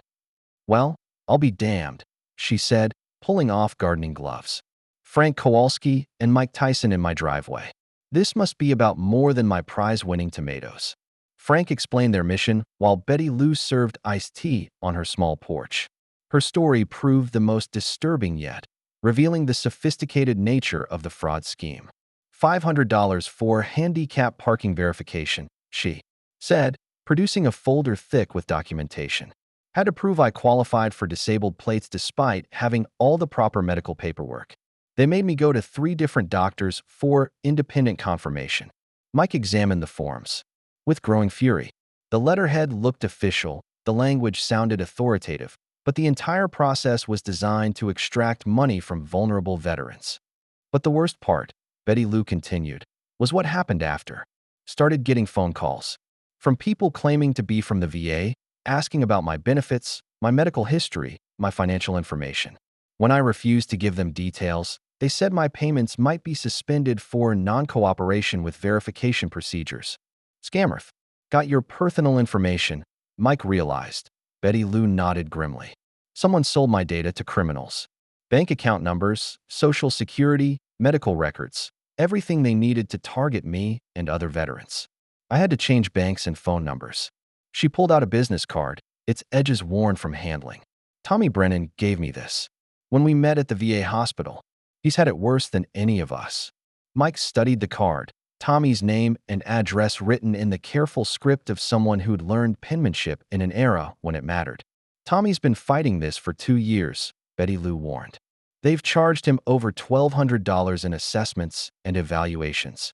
"Well, I'll be damned," she said, pulling off gardening gloves. "Frank Kowalski and Mike Tyson in my driveway. This must be about more than my prize-winning tomatoes." Frank explained their mission while Betty Lou served iced tea on her small porch. Her story proved the most disturbing yet, revealing the sophisticated nature of the fraud scheme. $500 for handicap parking verification, she said, producing a folder thick with documentation. "Had to prove I qualified for disabled plates despite having all the proper medical paperwork. They made me go to 3 different doctors for independent confirmation. Mike examined the forms. With growing fury, the letterhead looked official, the language sounded authoritative, but the entire process was designed to extract money from vulnerable veterans. But the worst part, Betty Lou continued, was what happened after. Started getting phone calls from people claiming to be from the VA, asking about my benefits, my medical history, my financial information. When I refused to give them details, they said my payments might be suspended for non-cooperation with verification procedures. Scammer. Got your personal information, Mike realized. Betty Lou nodded grimly. Someone sold my data to criminals. Bank account numbers, social security, medical records, everything they needed to target me and other veterans. I had to change banks and phone numbers. She pulled out a business card, its edges worn from handling. Tommy Brennan gave me this. When we met at the VA hospital, he's had it worse than any of us. Mike studied the card, Tommy's name and address written in the careful script of someone who'd learned penmanship in an era when it mattered. Tommy's been fighting this for 2 years, Betty Lou warned. They've charged him over $1,200 in assessments and evaluations.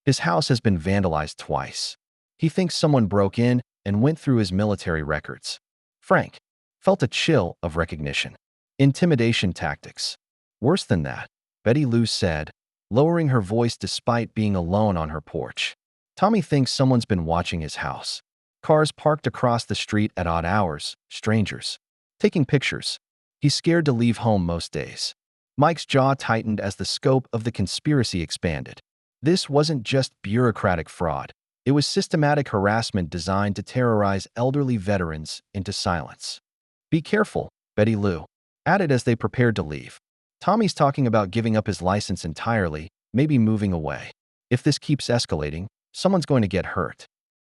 His house has been vandalized twice. He thinks someone broke in and went through his military records. Frank felt a chill of recognition. Intimidation tactics. Worse than that, Betty Lou said, lowering her voice despite being alone on her porch. Tommy thinks someone's been watching his house. Cars parked across the street at odd hours, strangers taking pictures. He's scared to leave home most days. Mike's jaw tightened as the scope of the conspiracy expanded. This wasn't just bureaucratic fraud. It was systematic harassment designed to terrorize elderly veterans into silence. Be careful, Betty Lou added as they prepared to leave. Tommy's talking about giving up his license entirely, maybe moving away. If this keeps escalating, someone's going to get hurt.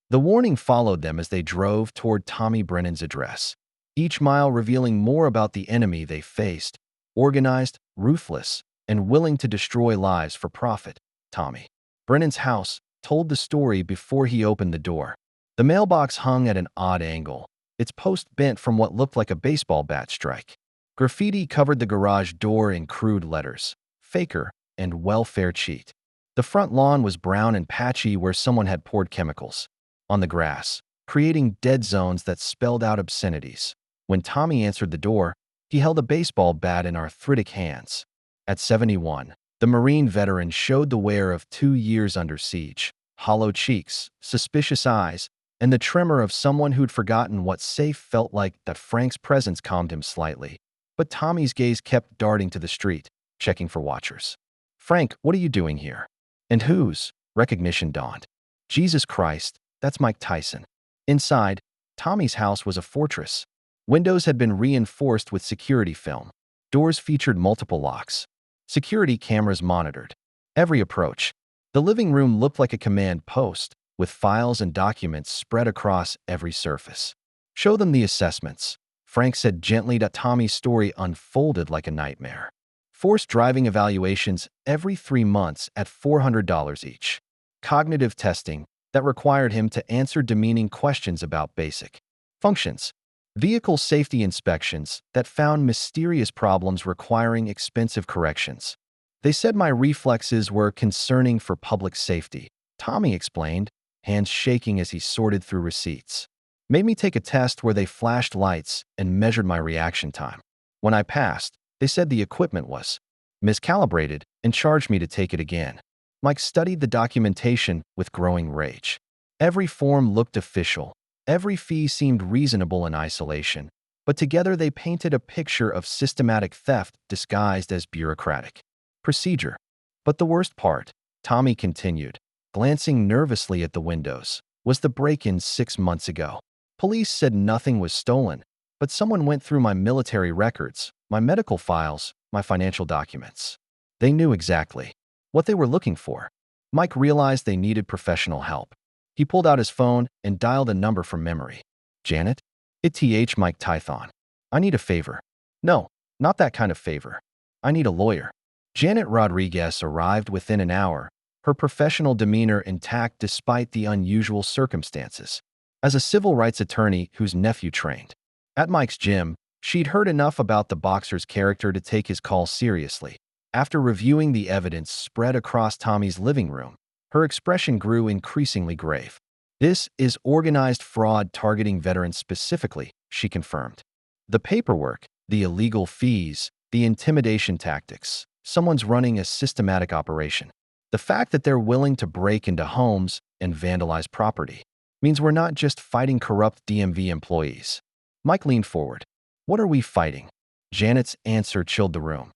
The warning followed them as they drove toward Tommy Brennan's address, each mile revealing more about the enemy they faced, organized, ruthless, and willing to destroy lives for profit. Tommy Brennan's house told the story before he opened the door. The mailbox hung at an odd angle, its post bent from what looked like a baseball bat strike. Graffiti covered the garage door in crude letters, "Faker" and "Welfare Cheat." The front lawn was brown and patchy where someone had poured chemicals on the grass, creating dead zones that spelled out obscenities. When Tommy answered the door, he held a baseball bat in arthritic hands. At 71, the Marine veteran showed the wear of 2 years under siege, hollow cheeks, suspicious eyes, and the tremor of someone who'd forgotten what safe felt like. That Frank's presence calmed him slightly. But Tommy's gaze kept darting to the street, checking for watchers. Frank, what are you doing here? And whose? Recognition dawned. Jesus Christ, that's Mike Tyson. Inside, Tommy's house was a fortress. Windows had been reinforced with security film. Doors featured multiple locks. Security cameras monitored every approach. The living room looked like a command post, with files and documents spread across every surface. Show them the assessments, Frank said gently. Tommy's story unfolded like a nightmare. Forced driving evaluations every 3 months at $400 each. Cognitive testing that required him to answer demeaning questions about basic functions. Vehicle safety inspections that found mysterious problems requiring expensive corrections. They said my reflexes were concerning for public safety, Tommy explained, hands shaking as he sorted through receipts. Made me take a test where they flashed lights and measured my reaction time. When I passed, they said the equipment was miscalibrated and charged me to take it again. Mike studied the documentation with growing rage. Every form looked official. Every fee seemed reasonable in isolation, but together they painted a picture of systematic theft disguised as bureaucratic procedure. But the worst part, Tommy continued, glancing nervously at the windows, was the break-in 6 months ago. Police said nothing was stolen, but someone went through my military records, my medical files, my financial documents. They knew exactly what they were looking for. Mike realized they needed professional help. He pulled out his phone and dialed a number from memory. Janet? It's Mike Tyson. I need a favor. No, not that kind of favor. I need a lawyer. Janet Rodriguez arrived within an hour, her professional demeanor intact despite the unusual circumstances. As a civil rights attorney whose nephew trained at Mike's gym, she'd heard enough about the boxer's character to take his call seriously. After reviewing the evidence spread across Tommy's living room, Her expression grew increasingly grave. This is organized fraud targeting veterans specifically, she confirmed. The paperwork, the illegal fees, the intimidation tactics. Someone's running a systematic operation. The fact that they're willing to break into homes and vandalize property means we're not just fighting corrupt DMV employees. Mike leaned forward. What are we fighting? Janet's answer chilled the room.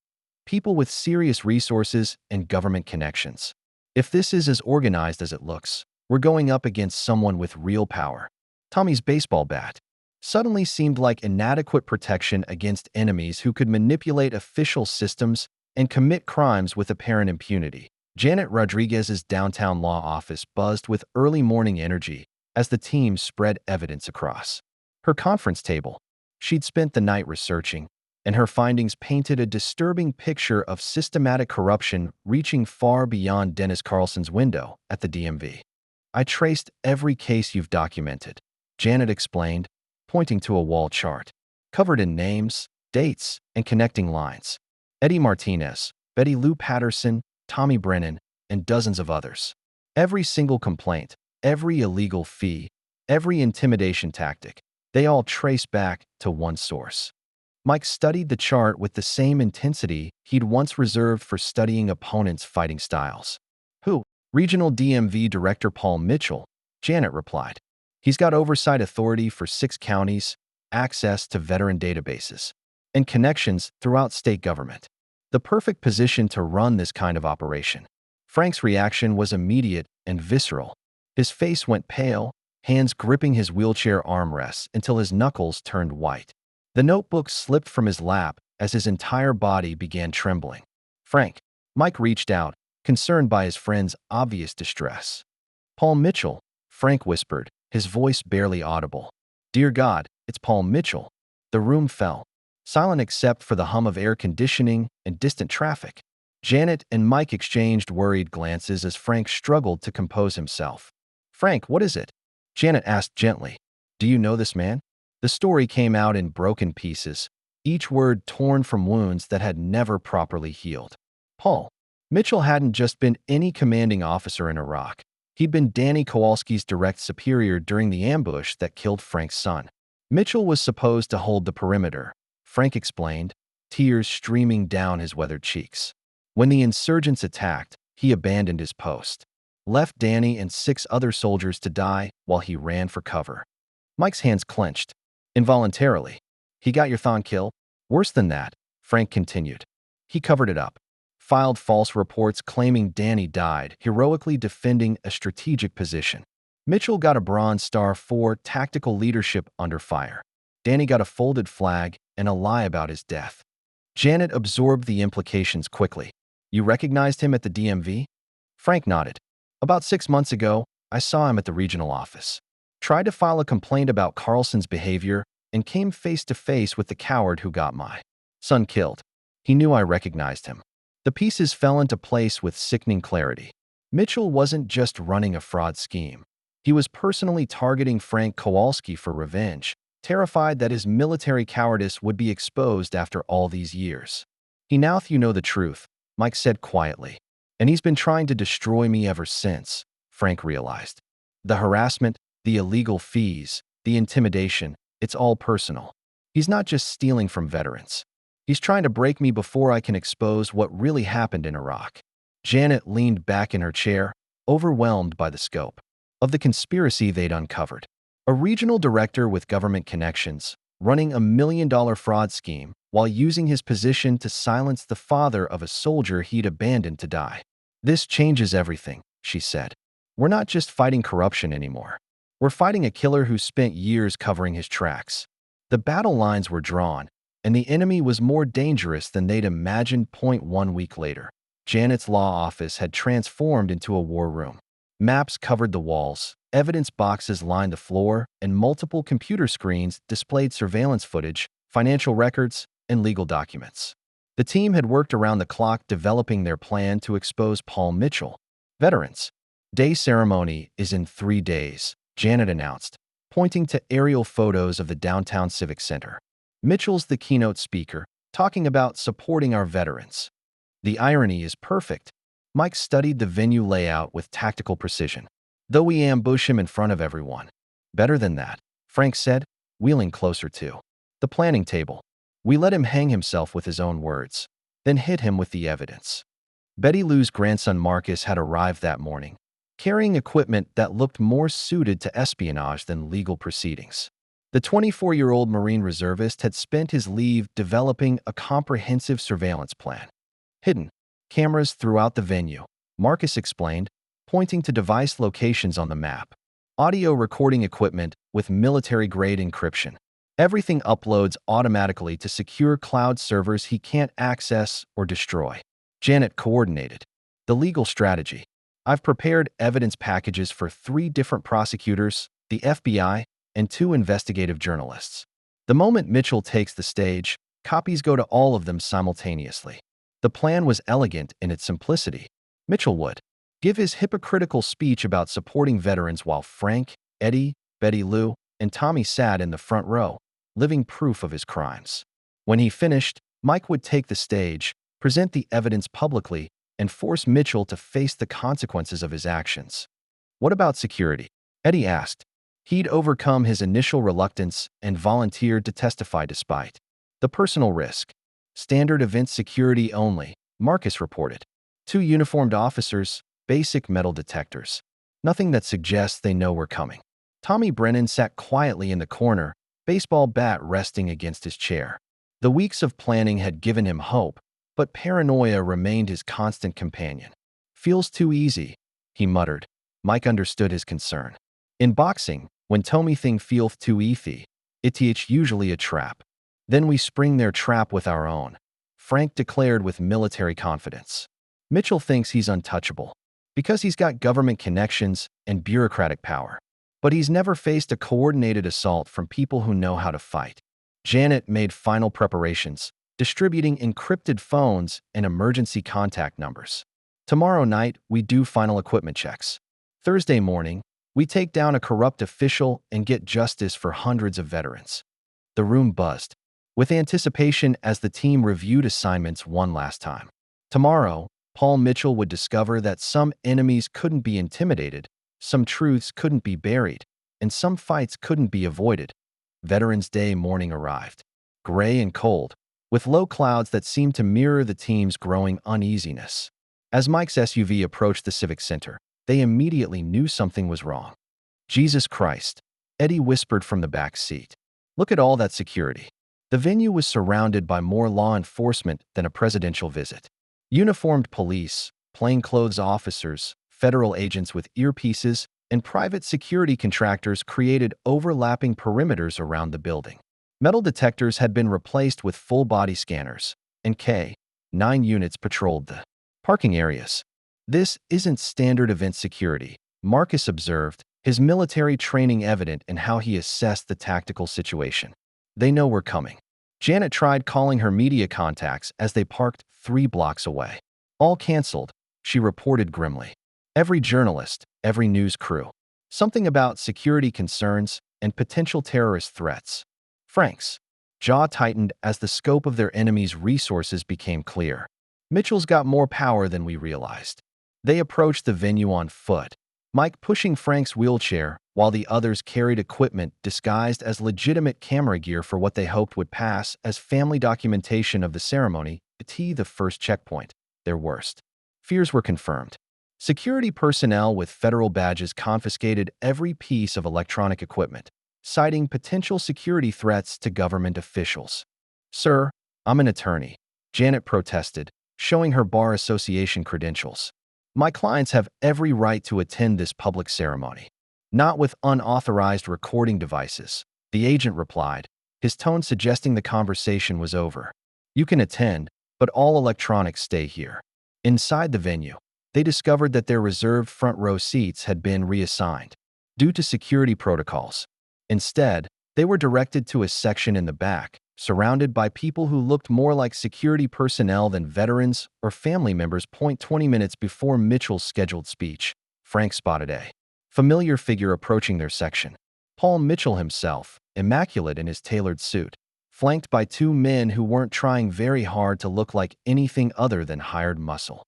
People with serious resources and government connections. If this is as organized as it looks, we're going up against someone with real power. Tommy's baseball bat suddenly seemed like inadequate protection against enemies who could manipulate official systems and commit crimes with apparent impunity. Janet Rodriguez's downtown law office buzzed with early morning energy as the team spread evidence across her conference table. She'd spent the night researching, and her findings painted a disturbing picture of systematic corruption reaching far beyond Dennis Carlson's window at the DMV. I traced every case you've documented, Janet explained, pointing to a wall chart, covered in names, dates, and connecting lines. Eddie Martinez, Betty Lou Patterson, Tommy Brennan, and dozens of others. Every single complaint, every illegal fee, every intimidation tactic, they all trace back to one source. Mike studied the chart with the same intensity he'd once reserved for studying opponents' fighting styles. Who? Regional DMV Director Paul Mitchell, Janet replied. He's got oversight authority for 6 counties, access to veteran databases, and connections throughout state government. The perfect position to run this kind of operation. Frank's reaction was immediate and visceral. His face went pale, hands gripping his wheelchair armrests until his knuckles turned white. The notebook slipped from his lap as his entire body began trembling. Frank. Mike reached out, concerned by his friend's obvious distress. Paul Mitchell, Frank whispered, his voice barely audible. Dear God, it's Paul Mitchell. The room fell, silent except for the hum of air conditioning and distant traffic. Janet and Mike exchanged worried glances as Frank struggled to compose himself. Frank, what is it? Janet asked gently. Do you know this man? The story came out in broken pieces, each word torn from wounds that had never properly healed. Paul. Mitchell hadn't just been any commanding officer in Iraq. He'd been Danny Kowalski's direct superior during the ambush that killed Frank's son. Mitchell was supposed to hold the perimeter, Frank explained, tears streaming down his weathered cheeks. When the insurgents attacked, he abandoned his post, left Danny and 6 other soldiers to die while he ran for cover. Mike's hands clenched. Involuntarily. He got your thon kill? Worse than that, Frank continued. He covered it up, filed false reports claiming Danny died, heroically defending a strategic position. Mitchell got a Bronze Star for tactical leadership under fire. Danny got a folded flag and a lie about his death. Janet absorbed the implications quickly. You recognized him at the DMV? Frank nodded. About 6 months ago, I saw him at the regional office. Tried to file a complaint about Carlson's behavior and came face to face with the coward who got my son killed. He knew I recognized him. The pieces fell into place with sickening clarity. Mitchell wasn't just running a fraud scheme. He was personally targeting Frank Kowalski for revenge, terrified that his military cowardice would be exposed after all these years. Now you know the truth, Mike said quietly. And he's been trying to destroy me ever since, Frank realized. The harassment, the illegal fees, the intimidation, it's all personal. He's not just stealing from veterans. He's trying to break me before I can expose what really happened in Iraq. Janet leaned back in her chair, overwhelmed by the scope of the conspiracy they'd uncovered. A regional director with government connections, running $1 million fraud scheme while using his position to silence the father of a soldier he'd abandoned to die. This changes everything, she said. We're not just fighting corruption anymore. We're fighting a killer who spent years covering his tracks. The battle lines were drawn, and the enemy was more dangerous than they'd imagined. 1 week later, Janet's law office had transformed into a war room. Maps covered the walls, evidence boxes lined the floor, and multiple computer screens displayed surveillance footage, financial records, and legal documents. The team had worked around the clock developing their plan to expose Paul Mitchell. Veterans Day ceremony is in 3 days, Janet announced, pointing to aerial photos of the downtown Civic Center. Mitchell's the keynote speaker, talking about supporting our veterans. The irony is perfect. Mike studied the venue layout with tactical precision, though we ambush him in front of everyone. Better than that, Frank said, wheeling closer to the planning table. We let him hang himself with his own words, then hit him with the evidence. Betty Lou's grandson Marcus had arrived that morning, carrying equipment that looked more suited to espionage than legal proceedings. The 24-year-old Marine reservist had spent his leave developing a comprehensive surveillance plan. Hidden cameras throughout the venue, Marcus explained, pointing to device locations on the map. Audio recording equipment with military-grade encryption. Everything uploads automatically to secure cloud servers he can't access or destroy. Janet coordinated the legal strategy. I've prepared evidence packages for 3 different prosecutors, the FBI, and 2 investigative journalists. The moment Mitchell takes the stage, copies go to all of them simultaneously. The plan was elegant in its simplicity. Mitchell would give his hypocritical speech about supporting veterans while Frank, Eddie, Betty Lou, and Tommy sat in the front row, living proof of his crimes. When he finished, Mike would take the stage, present the evidence publicly, and force Mitchell to face the consequences of his actions. What about security? Eddie asked. He'd overcome his initial reluctance and volunteered to testify despite the personal risk. Standard event security only, Marcus reported. 2 uniformed officers, basic metal detectors. Nothing that suggests they know we're coming. Tommy Brennan sat quietly in the corner, baseball bat resting against his chair. The weeks of planning had given him hope, but paranoia remained his constant companion. Feels too easy, he muttered. Mike understood his concern. In boxing, when Tommy thing feels too easy, it's usually a trap. Then we spring their trap with our own, Frank declared with military confidence. Mitchell thinks he's untouchable because he's got government connections and bureaucratic power. But he's never faced a coordinated assault from people who know how to fight. Janet made final preparations, distributing encrypted phones and emergency contact numbers. Tomorrow night, we do final equipment checks. Thursday morning, we take down a corrupt official and get justice for hundreds of veterans. The room buzzed with anticipation as the team reviewed assignments one last time. Tomorrow, Paul Mitchell would discover that some enemies couldn't be intimidated, some truths couldn't be buried, and some fights couldn't be avoided. Veterans Day morning arrived, gray and cold, with low clouds that seemed to mirror the team's growing uneasiness. As Mike's SUV approached the Civic Center, they immediately knew something was wrong. Jesus Christ, Eddie whispered from the back seat. Look at all that security. The venue was surrounded by more law enforcement than a presidential visit. Uniformed police, plainclothes officers, federal agents with earpieces, and private security contractors created overlapping perimeters around the building. Metal detectors had been replaced with full-body scanners, and K-9 units patrolled the parking areas. This isn't standard event security, Marcus observed, his military training evident in how he assessed the tactical situation. They know we're coming. Janet tried calling her media contacts as they parked 3 blocks away. All canceled, she reported grimly. Every journalist, every news crew. Something about security concerns and potential terrorist threats. Frank's jaw tightened as the scope of their enemy's resources became clear. Mitchell's got more power than we realized. They approached the venue on foot, Mike pushing Frank's wheelchair while the others carried equipment disguised as legitimate camera gear for what they hoped would pass as family documentation of the ceremony. The first checkpoint, their worst fears were confirmed. Security personnel with federal badges confiscated every piece of electronic equipment, citing potential security threats to government officials. Sir, I'm an attorney, Janet protested, showing her bar association credentials. My clients have every right to attend this public ceremony. Not with unauthorized recording devices, the agent replied, his tone suggesting the conversation was over. You can attend, but all electronics stay here. Inside the venue, they discovered that their reserved front row seats had been reassigned due to security protocols. Instead, they were directed to a section in the back, surrounded by people who looked more like security personnel than veterans or family members. 20 minutes before Mitchell's scheduled speech, Frank spotted a familiar figure approaching their section. Paul Mitchell himself, immaculate in his tailored suit, flanked by 2 men who weren't trying very hard to look like anything other than hired muscle.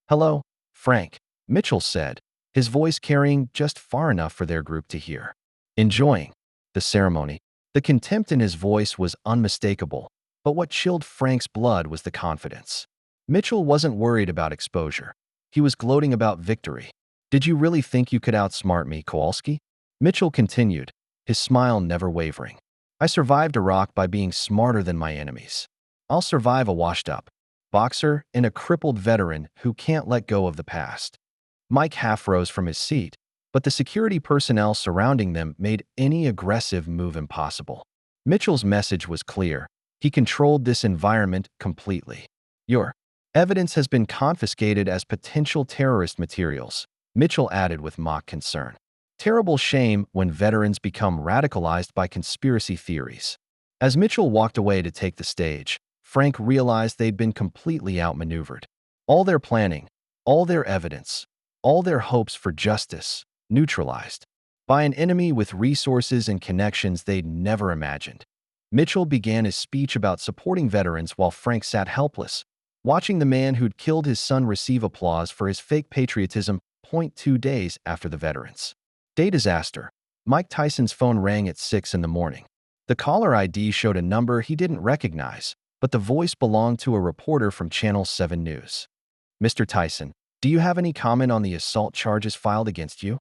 Hello, Frank, Mitchell said, his voice carrying just far enough for their group to hear. Enjoying the ceremony. The contempt in his voice was unmistakable, but what chilled Frank's blood was the confidence. Mitchell wasn't worried about exposure. He was gloating about victory. Did you really think you could outsmart me, Kowalski? Mitchell continued, his smile never wavering. I survived Iraq by being smarter than my enemies. I'll survive a washed-up boxer and a crippled veteran who can't let go of the past. Mike half rose from his seat, but the security personnel surrounding them made any aggressive move impossible. Mitchell's message was clear. He controlled this environment completely. Your evidence has been confiscated as potential terrorist materials, Mitchell added with mock concern. Terrible shame when veterans become radicalized by conspiracy theories. As Mitchell walked away to take the stage, Frank realized they'd been completely outmaneuvered. All their planning, all their evidence, all their hopes for justice, neutralized by an enemy with resources and connections they'd never imagined. Mitchell began his speech about supporting veterans while Frank sat helpless, watching the man who'd killed his son receive applause for his fake patriotism 2 days after the veterans. Day disaster. Mike Tyson's phone rang at 6 in the morning. The caller ID showed a number he didn't recognize, but the voice belonged to a reporter from Channel 7 News. Mr. Tyson, do you have any comment on the assault charges filed against you?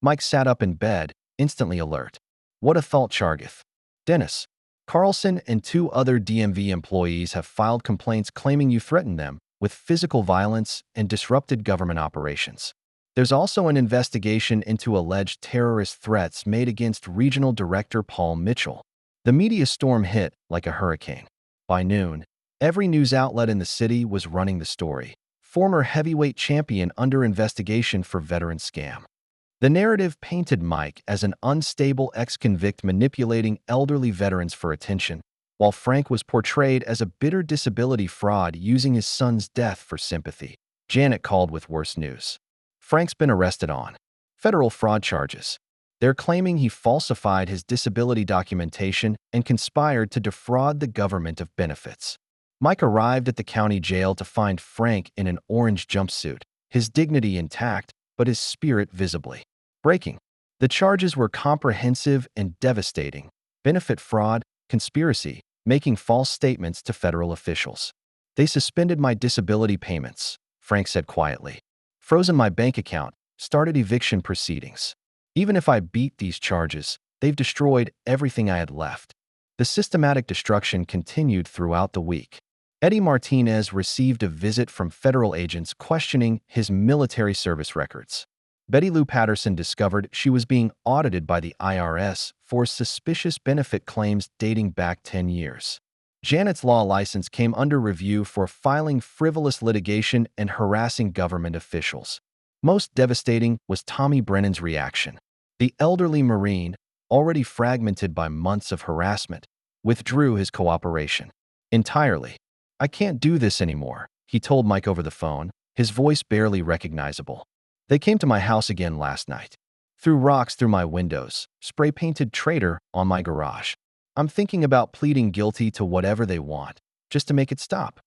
Mike sat up in bed, instantly alert. What assault charges? Dennis. Carlson and 2 other DMV employees have filed complaints claiming you threatened them with physical violence and disrupted government operations. There's also an investigation into alleged terrorist threats made against Regional Director Paul Mitchell. The media storm hit like a hurricane. By noon, every news outlet in the city was running the story. Former heavyweight champion under investigation for veteran scam. The narrative painted Mike as an unstable ex-convict manipulating elderly veterans for attention, while Frank was portrayed as a bitter disability fraud using his son's death for sympathy. Janet called with worse news. Frank's been arrested on federal fraud charges. They're claiming he falsified his disability documentation and conspired to defraud the government of benefits. Mike arrived at the county jail to find Frank in an orange jumpsuit, his dignity intact, but his spirit visibly breaking. The charges were comprehensive and devastating: benefit fraud, conspiracy, making false statements to federal officials. They suspended my disability payments, Frank said quietly. Frozen my bank account, started eviction proceedings. Even if I beat these charges, they've destroyed everything I had left. The systematic destruction continued throughout the week. Eddie Martinez received a visit from federal agents questioning his military service records. Betty Lou Patterson discovered she was being audited by the IRS for suspicious benefit claims dating back 10 years. Janet's law license came under review for filing frivolous litigation and harassing government officials. Most devastating was Tommy Brennan's reaction. The elderly Marine, already fragmented by months of harassment, withdrew his cooperation entirely. I can't do this anymore, he told Mike over the phone, his voice barely recognizable. They came to my house again last night. Threw rocks through my windows, spray-painted traitor on my garage. I'm thinking about pleading guilty to whatever they want, just to make it stop.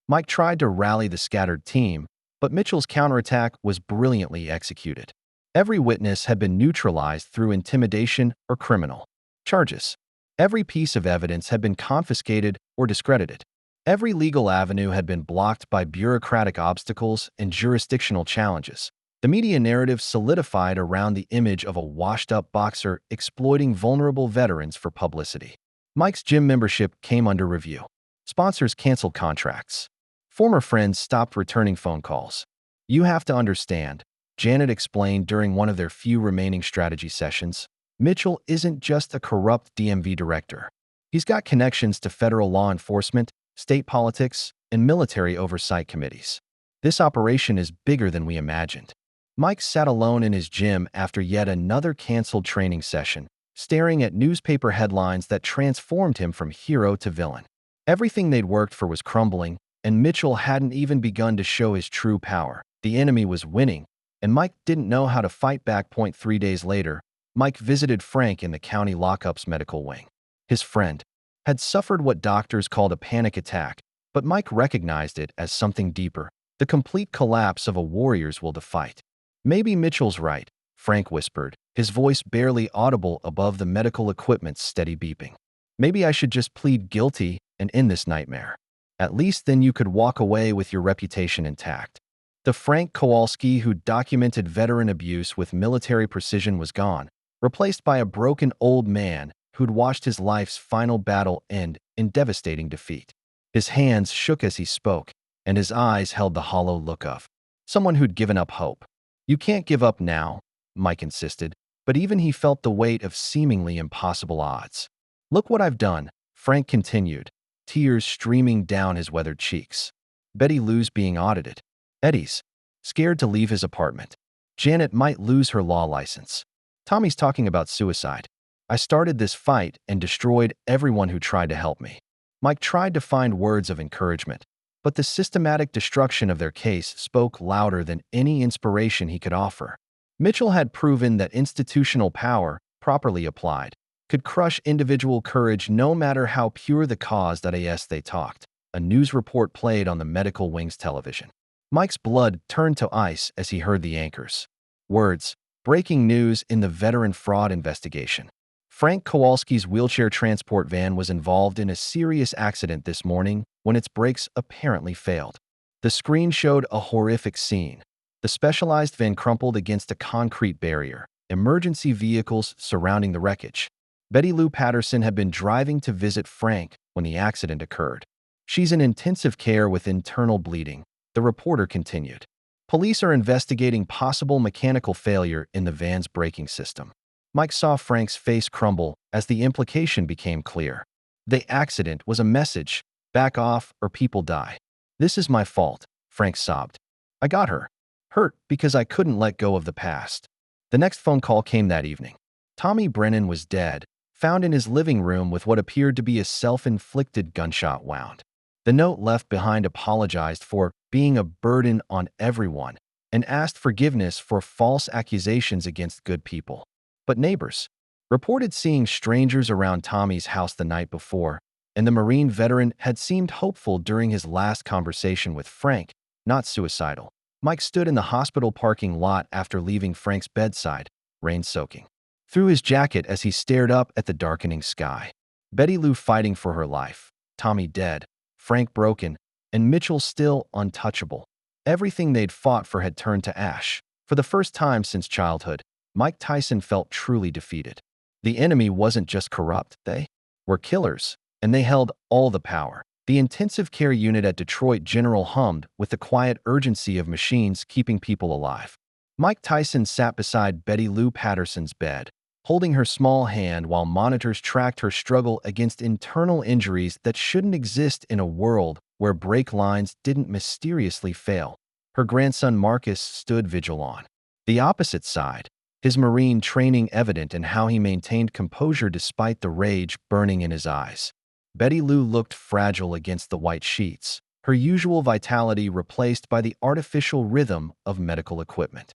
Mike tried to rally the scattered team, but Mitchell's counterattack was brilliantly executed. Every witness had been neutralized through intimidation or criminal charges. Every piece of evidence had been confiscated or discredited. Every legal avenue had been blocked by bureaucratic obstacles and jurisdictional challenges. The media narrative solidified around the image of a washed-up boxer exploiting vulnerable veterans for publicity. Mike's gym membership came under review. Sponsors canceled contracts. Former friends stopped returning phone calls. You have to understand, Janet explained during one of their few remaining strategy sessions, Mitchell isn't just a corrupt DMV director. He's got connections to federal law enforcement, state politics, and military oversight committees. This operation is bigger than we imagined. Mike sat alone in his gym after yet another canceled training session, staring at newspaper headlines that transformed him from hero to villain. Everything they'd worked for was crumbling, and Mitchell hadn't even begun to show his true power. The enemy was winning, and Mike didn't know how to fight back. 3 days later, Mike visited Frank in the county lockup's medical wing. His friend had suffered what doctors called a panic attack, but Mike recognized it as something deeper: The complete collapse of a warrior's will to fight. Maybe Mitchell's right, Frank whispered, his voice barely audible above the medical equipment's steady beeping. Maybe I should just plead guilty and end this nightmare. At least then you could walk away with your reputation intact. The Frank Kowalski who documented veteran abuse with military precision was gone, replaced by a broken old man who'd watched his life's final battle end in devastating defeat. His hands shook as he spoke, and his eyes held the hollow look of someone who'd given up hope. You can't give up now, Mike insisted, but even he felt the weight of seemingly impossible odds. Look what I've done, Frank continued, tears streaming down his weathered cheeks. Betty Lou's being audited. Eddie's scared to leave his apartment. Janet might lose her law license. Tommy's talking about suicide. I started this fight and destroyed everyone who tried to help me. Mike tried to find words of encouragement, but the systematic destruction of their case spoke louder than any inspiration he could offer. Mitchell had proven that institutional power, properly applied, could crush individual courage no matter how pure the cause. As they talked, a news report played on the medical wing's television. Mike's blood turned to ice as he heard the anchors. Words, breaking news in the veteran fraud investigation. Frank Kowalski's wheelchair transport van was involved in a serious accident this morning when its brakes apparently failed. The screen showed a horrific scene. The specialized van crumpled against a concrete barrier, emergency vehicles surrounding the wreckage. Betty Lou Patterson had been driving to visit Frank when the accident occurred. She's in intensive care with internal bleeding, the reporter continued. Police are investigating possible mechanical failure in the van's braking system. Mike saw Frank's face crumble as the implication became clear. The accident was a message: back off or people die. This is my fault, Frank sobbed. I got her. Hurt because I couldn't let go of the past. The next phone call came that evening. Tommy Brennan was dead, found in his living room with what appeared to be a self-inflicted gunshot wound. The note left behind apologized for being a burden on everyone and asked forgiveness for false accusations against good people. But neighbors reported seeing strangers around Tommy's house the night before, and the Marine veteran had seemed hopeful during his last conversation with Frank, not suicidal. Mike stood in the hospital parking lot after leaving Frank's bedside, rain soaking through his jacket as he stared up at the darkening sky. Betty Lou fighting for her life, Tommy dead, Frank broken, and Mitchell still untouchable. Everything they'd fought for had turned to ash. For the first time since childhood, Mike Tyson felt truly defeated. The enemy wasn't just corrupt, they were killers, and they held all the power. The intensive care unit at Detroit General hummed with the quiet urgency of machines keeping people alive. Mike Tyson sat beside Betty Lou Patterson's bed, holding her small hand while monitors tracked her struggle against internal injuries that shouldn't exist in a world where brake lines didn't mysteriously fail. Her grandson Marcus stood vigil on the opposite side, his Marine training evident in how he maintained composure despite the rage burning in his eyes. Betty Lou looked fragile against the white sheets, her usual vitality replaced by the artificial rhythm of medical equipment.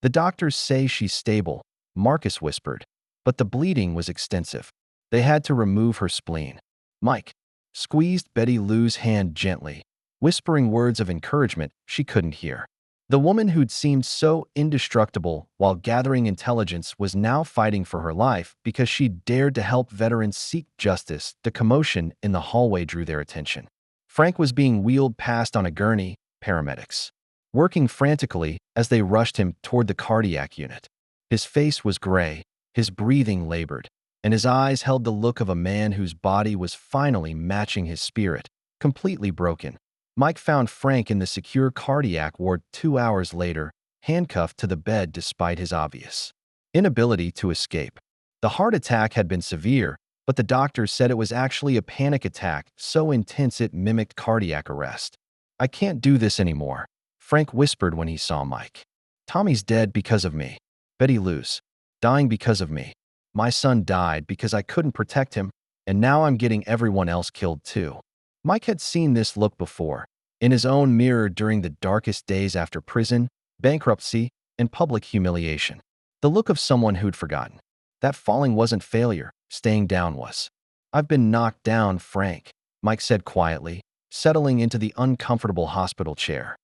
The doctors say she's stable, Marcus whispered, but the bleeding was extensive. They had to remove her spleen. Mike squeezed Betty Lou's hand gently, whispering words of encouragement she couldn't hear. The woman who'd seemed so indestructible while gathering intelligence was now fighting for her life because she dared to help veterans seek justice. The commotion in the hallway drew their attention. Frank was being wheeled past on a gurney, paramedics working frantically as they rushed him toward the cardiac unit. His face was gray, his breathing labored, and his eyes held the look of a man whose body was finally matching his spirit, completely broken. Mike found Frank in the secure cardiac ward 2 hours later, handcuffed to the bed despite his obvious inability to escape. The heart attack had been severe, but the doctors said it was actually a panic attack so intense it mimicked cardiac arrest. I can't do this anymore, Frank whispered when he saw Mike. Tommy's dead because of me. Betty Lou's dying because of me. My son died because I couldn't protect him, and now I'm getting everyone else killed too. Mike had seen this look before, in his own mirror during the darkest days after prison, bankruptcy, and public humiliation. The look of someone who'd forgotten. That falling wasn't failure, staying down was. I've been knocked down, Frank, Mike said quietly, settling into the uncomfortable hospital chair.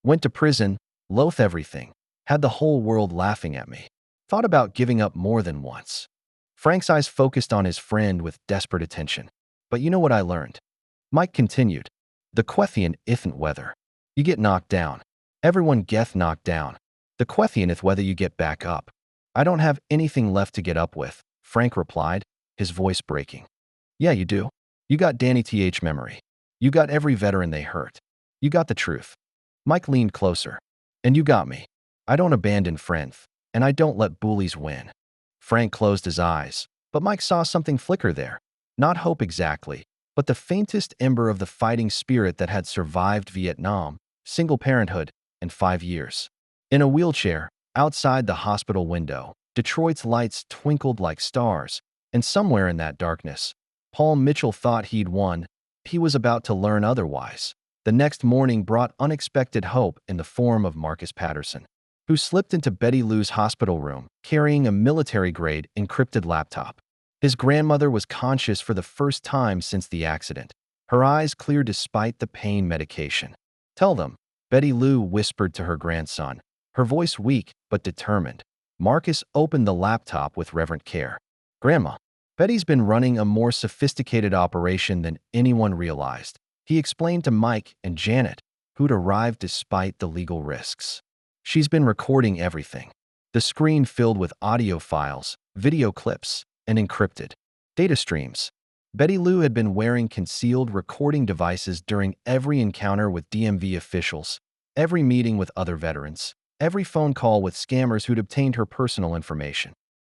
Went to prison, loathed everything, had the whole world laughing at me. Thought about giving up more than once. Frank's eyes focused on his friend with desperate attention. But you know what I learned? Mike continued. The question ithnt whether you get knocked down. Everyone geth knocked down. The question ith whether you get back up. I don't have anything left to get up with, Frank replied, his voice breaking. Yeah, you do. You got Danny Th memory. You got every veteran they hurt. You got the truth. Mike leaned closer. And you got me. I don't abandon friends, and I don't let bullies win. Frank closed his eyes, but Mike saw something flicker there. Not hope exactly, but the faintest ember of the fighting spirit that had survived Vietnam, single parenthood, and 5 years. In a wheelchair, outside the hospital window, Detroit's lights twinkled like stars, and somewhere in that darkness, Paul Mitchell thought he'd won. He was about to learn otherwise. The next morning brought unexpected hope in the form of Marcus Patterson, who slipped into Betty Lou's hospital room, carrying a military-grade encrypted laptop. His grandmother was conscious for the first time since the accident, her eyes clear despite the pain medication. Tell them, Betty Lou whispered to her grandson, her voice weak but determined. Marcus opened the laptop with reverent care. Grandma, Betty's been running a more sophisticated operation than anyone realized, he explained to Mike and Janet, who'd arrived despite the legal risks. She's been recording everything. The screen filled with audio files, video clips, and encrypted data streams. Betty Lou had been wearing concealed recording devices during every encounter with DMV officials, every meeting with other veterans, every phone call with scammers who'd obtained her personal information.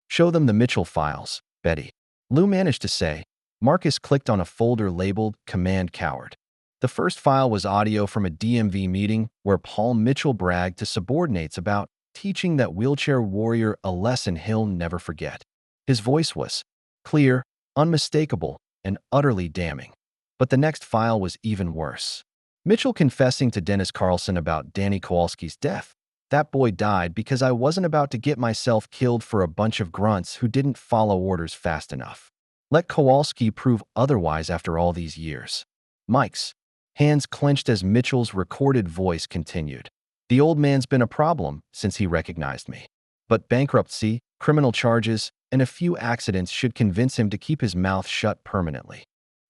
Show them the Mitchell files, Betty Lou managed to say. Marcus clicked on a folder labeled Command Coward. The first file was audio from a DMV meeting where Paul Mitchell bragged to subordinates about teaching that wheelchair warrior a lesson he'll never forget. His voice was clear, unmistakable, and utterly damning. But the next file was even worse. Mitchell confessing to Dennis Carlson about Danny Kowalski's death. That boy died because I wasn't about to get myself killed for a bunch of grunts who didn't follow orders fast enough. Let Kowalski prove otherwise after all these years. Mike's hands clenched as Mitchell's recorded voice continued. The old man's been a problem since he recognized me. But bankruptcy, criminal charges, and a few accidents should convince him to keep his mouth shut permanently.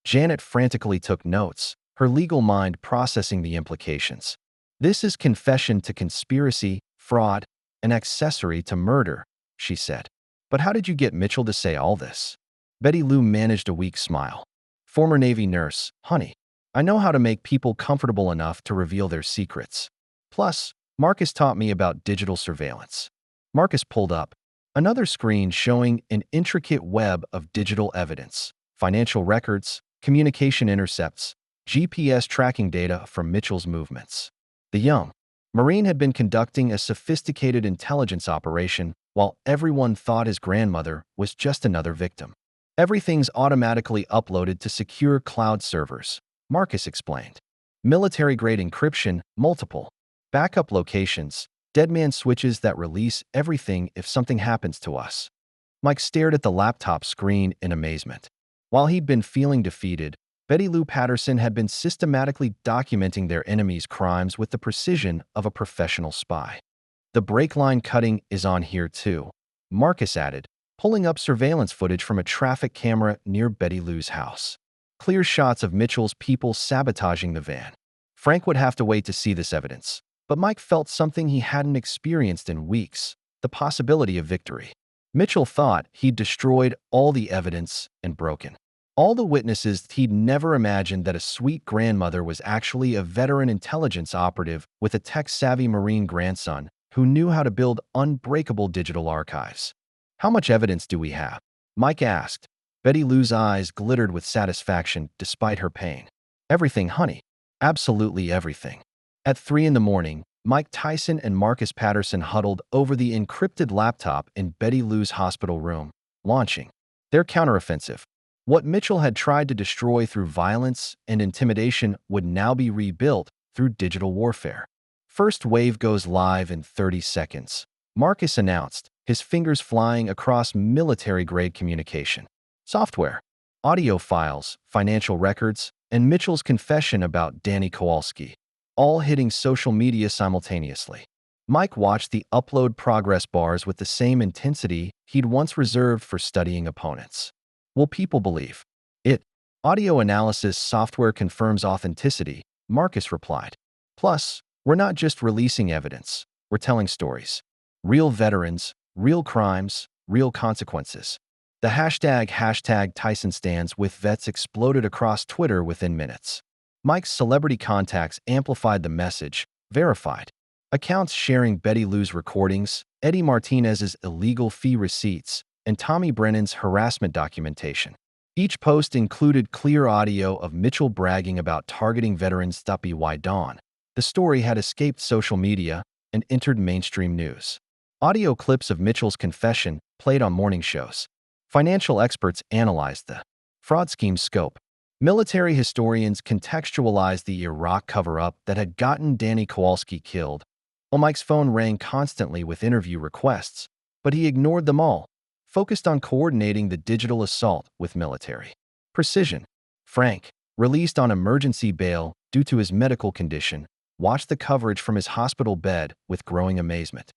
Janet frantically took notes, her legal mind processing the implications. This is confession to conspiracy, fraud, and accessory to murder, she said. But how did you get Mitchell to say all this? Betty Lou managed a weak smile. Former Navy nurse, honey. I know how to make people comfortable enough to reveal their secrets. Plus, Marcus taught me about digital surveillance. Marcus pulled up another screen showing an intricate web of digital evidence, financial records, communication intercepts, GPS tracking data from Mitchell's movements. The young Marine had been conducting a sophisticated intelligence operation while everyone thought his grandmother was just another victim. Everything's automatically uploaded to secure cloud servers, Marcus explained. Military-grade encryption, multiple backup locations, deadman switches that release everything if something happens to us. Mike stared at the laptop screen in amazement. While he'd been feeling defeated, Betty Lou Patterson had been systematically documenting their enemies' crimes with the precision of a professional spy. The brake line cutting is on here too, Marcus added, pulling up surveillance footage from a traffic camera near Betty Lou's house. Clear shots of Mitchell's people sabotaging the van. Frank would have to wait to see this evidence, but Mike felt something he hadn't experienced in weeks, the possibility of victory. Mitchell thought he'd destroyed all the evidence and broken all the witnesses. He'd never imagined that a sweet grandmother was actually a veteran intelligence operative with a tech-savvy Marine grandson who knew how to build unbreakable digital archives. How much evidence do we have? Mike asked. Betty Lou's eyes glittered with satisfaction despite her pain. Everything, honey. Absolutely everything. At 3 in the morning, Mike Tyson and Marcus Patterson huddled over the encrypted laptop in Betty Lou's hospital room, launching their counteroffensive. What Mitchell had tried to destroy through violence and intimidation would now be rebuilt through digital warfare. First wave goes live in 30 seconds, Marcus announced, his fingers flying across military-grade communication. Software, audio files, financial records, and Mitchell's confession about Danny Kowalski. all hitting social media simultaneously. Mike watched the upload progress bars with the same intensity he'd once reserved for studying opponents. Will people believe it? Audio analysis software confirms authenticity, Marcus replied. Plus, we're not just releasing evidence, we're telling stories. Real veterans, real crimes, real consequences. The hashtag Tyson stands with vets exploded across Twitter within minutes. Mike's celebrity contacts amplified the message, verified. Accounts sharing Betty Lou's recordings, Eddie Martinez's illegal fee receipts, and Tommy Brennan's harassment documentation. Each post included clear audio of Mitchell bragging about targeting veterans. By dawn, the story had escaped social media and entered mainstream news. Audio clips of Mitchell's confession played on morning shows. Financial experts analyzed the fraud scheme's scope. Military historians contextualized the Iraq cover-up that had gotten Danny Kowalski killed. While Mike's phone rang constantly with interview requests, but he ignored them all, focused on coordinating the digital assault with military precision. Frank, released on emergency bail due to his medical condition, watched the coverage from his hospital bed with growing amazement.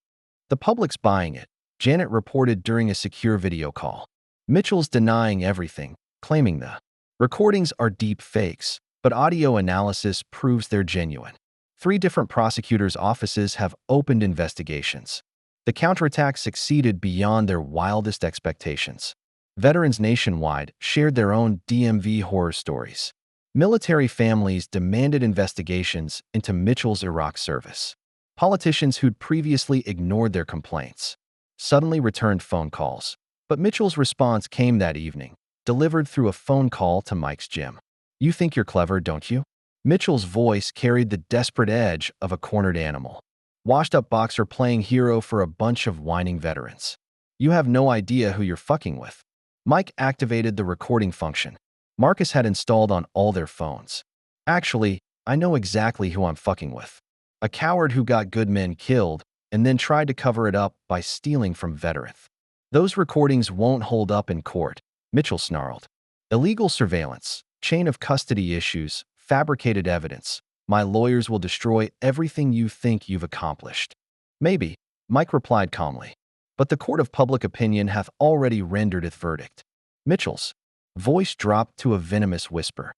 The public's buying it, Janet reported during a secure video call. Mitchell's denying everything, claiming the recordings are deep fakes, but audio analysis proves they're genuine. 3 different prosecutors' offices have opened investigations. The counterattack succeeded beyond their wildest expectations. Veterans nationwide shared their own DMV horror stories. Military families demanded investigations into Mitchell's Iraq service. Politicians who'd previously ignored their complaints suddenly returned phone calls. But Mitchell's response came that evening, delivered through a phone call to Mike's gym. "You think you're clever, don't you?" Mitchell's voice carried the desperate edge of a cornered animal. Washed-up boxer playing hero for a bunch of whining veterans. "You have no idea who you're fucking with." Mike activated the recording function Marcus had installed on all their phones. "Actually, I know exactly who I'm fucking with. A coward who got good men killed and then tried to cover it up by stealing from veterans. Those recordings won't hold up in court," Mitchell snarled. "Illegal surveillance, chain of custody issues, fabricated evidence. My lawyers will destroy everything you think you've accomplished." "Maybe," Mike replied calmly. "But the court of public opinion hath already rendered its verdict." Mitchell's voice dropped to a venomous whisper.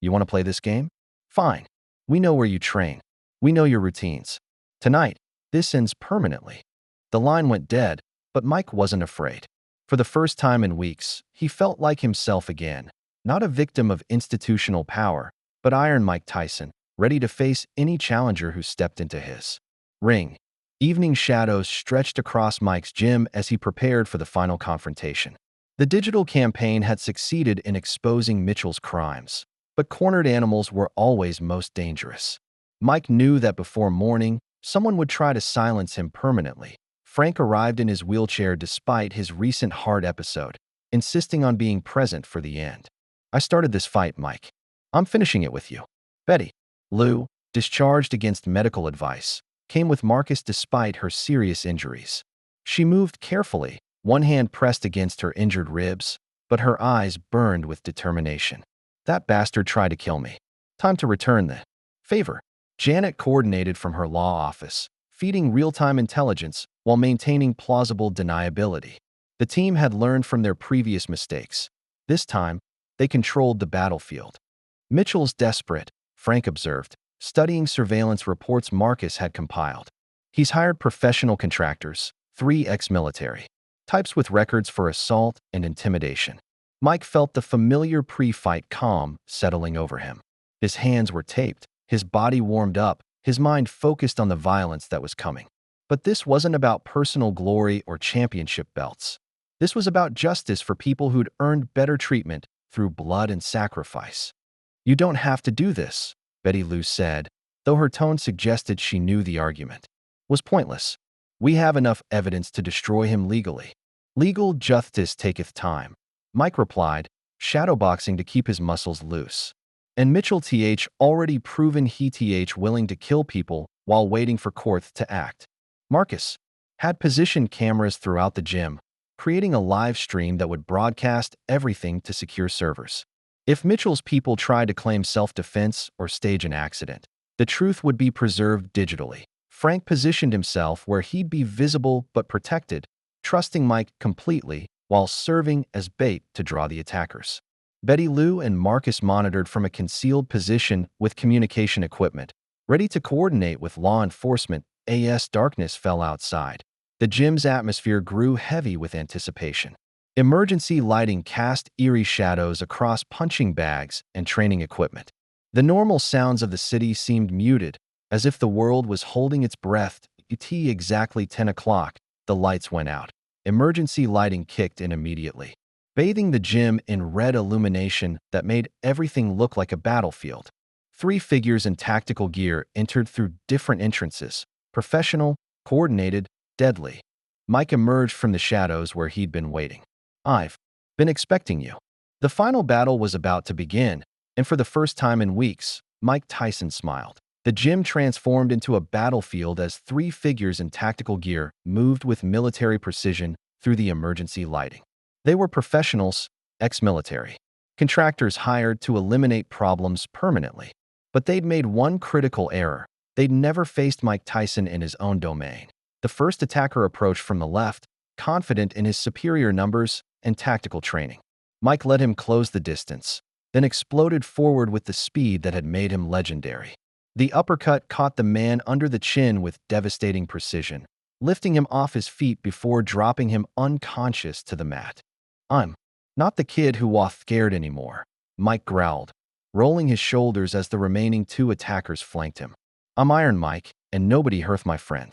"You want to play this game? Fine. We know where you train. We know your routines. Tonight, this ends permanently." The line went dead, but Mike wasn't afraid. For the first time in weeks, he felt like himself again, not a victim of institutional power, but Iron Mike Tyson, ready to face any challenger who stepped into his ring. Evening shadows stretched across Mike's gym as he prepared for the final confrontation. The digital campaign had succeeded in exposing Mitchell's crimes, but cornered animals were always most dangerous. Mike knew that before morning, someone would try to silence him permanently. Frank arrived in his wheelchair despite his recent heart episode, insisting on being present for the end. "I started this fight, Mike. I'm finishing it with you." Betty Lou, discharged against medical advice, came with Marcus despite her serious injuries. She moved carefully, one hand pressed against her injured ribs, but her eyes burned with determination. "That bastard tried to kill me. Time to return the favor." Janet coordinated from her law office, feeding real-time intelligence while maintaining plausible deniability. The team had learned from their previous mistakes. This time, they controlled the battlefield. "Mitchell's desperate," Frank observed, studying surveillance reports Marcus had compiled. "He's hired professional contractors, 3 ex-military, types with records for assault and intimidation." Mike felt the familiar pre-fight calm settling over him. His hands were taped, his body warmed up, his mind focused on the violence that was coming. But this wasn't about personal glory or championship belts. This was about justice for people who'd earned better treatment through blood and sacrifice. "You don't have to do this," Betty Lou said, though her tone suggested she knew the argument was pointless. "We have enough evidence to destroy him legally." "Legal justice taketh time," Mike replied, shadowboxing to keep his muscles loose. And Mitchell already proven he willing to kill people while waiting for court to act. Marcus had positioned cameras throughout the gym, creating a live stream that would broadcast everything to secure servers. If Mitchell's people tried to claim self-defense or stage an accident, The truth would be preserved digitally. Frank positioned himself where he'd be visible but protected, trusting Mike completely while serving as bait to draw the attackers. Betty Lou and Marcus monitored from a concealed position with communication equipment, ready to coordinate with law enforcement as darkness fell outside. The gym's atmosphere grew heavy with anticipation. Emergency lighting cast eerie shadows across punching bags and training equipment. The normal sounds of the city seemed muted, as if the world was holding its breath. At exactly 10 o'clock, the lights went out. Emergency lighting kicked in immediately, bathing the gym in red illumination that made everything look like a battlefield. 3 figures in tactical gear entered through different entrances: professional, coordinated, deadly. Mike emerged from the shadows where he'd been waiting. "I've been expecting you." The final battle was about to begin, and for the first time in weeks, Mike Tyson smiled. The gym transformed into a battlefield as 3 figures in tactical gear moved with military precision through the emergency lighting. They were professionals, ex-military, contractors hired to eliminate problems permanently. But they'd made one critical error. They'd never faced Mike Tyson in his own domain. The first attacker approached from the left, confident in his superior numbers and tactical training. Mike let him close the distance, then exploded forward with the speed that had made him legendary. The uppercut caught the man under the chin with devastating precision, lifting him off his feet before dropping him unconscious to the mat. "I'm not the kid who was scared anymore," Mike growled, rolling his shoulders as the remaining 2 attackers flanked him. "I'm Iron Mike, and nobody hurt my friend."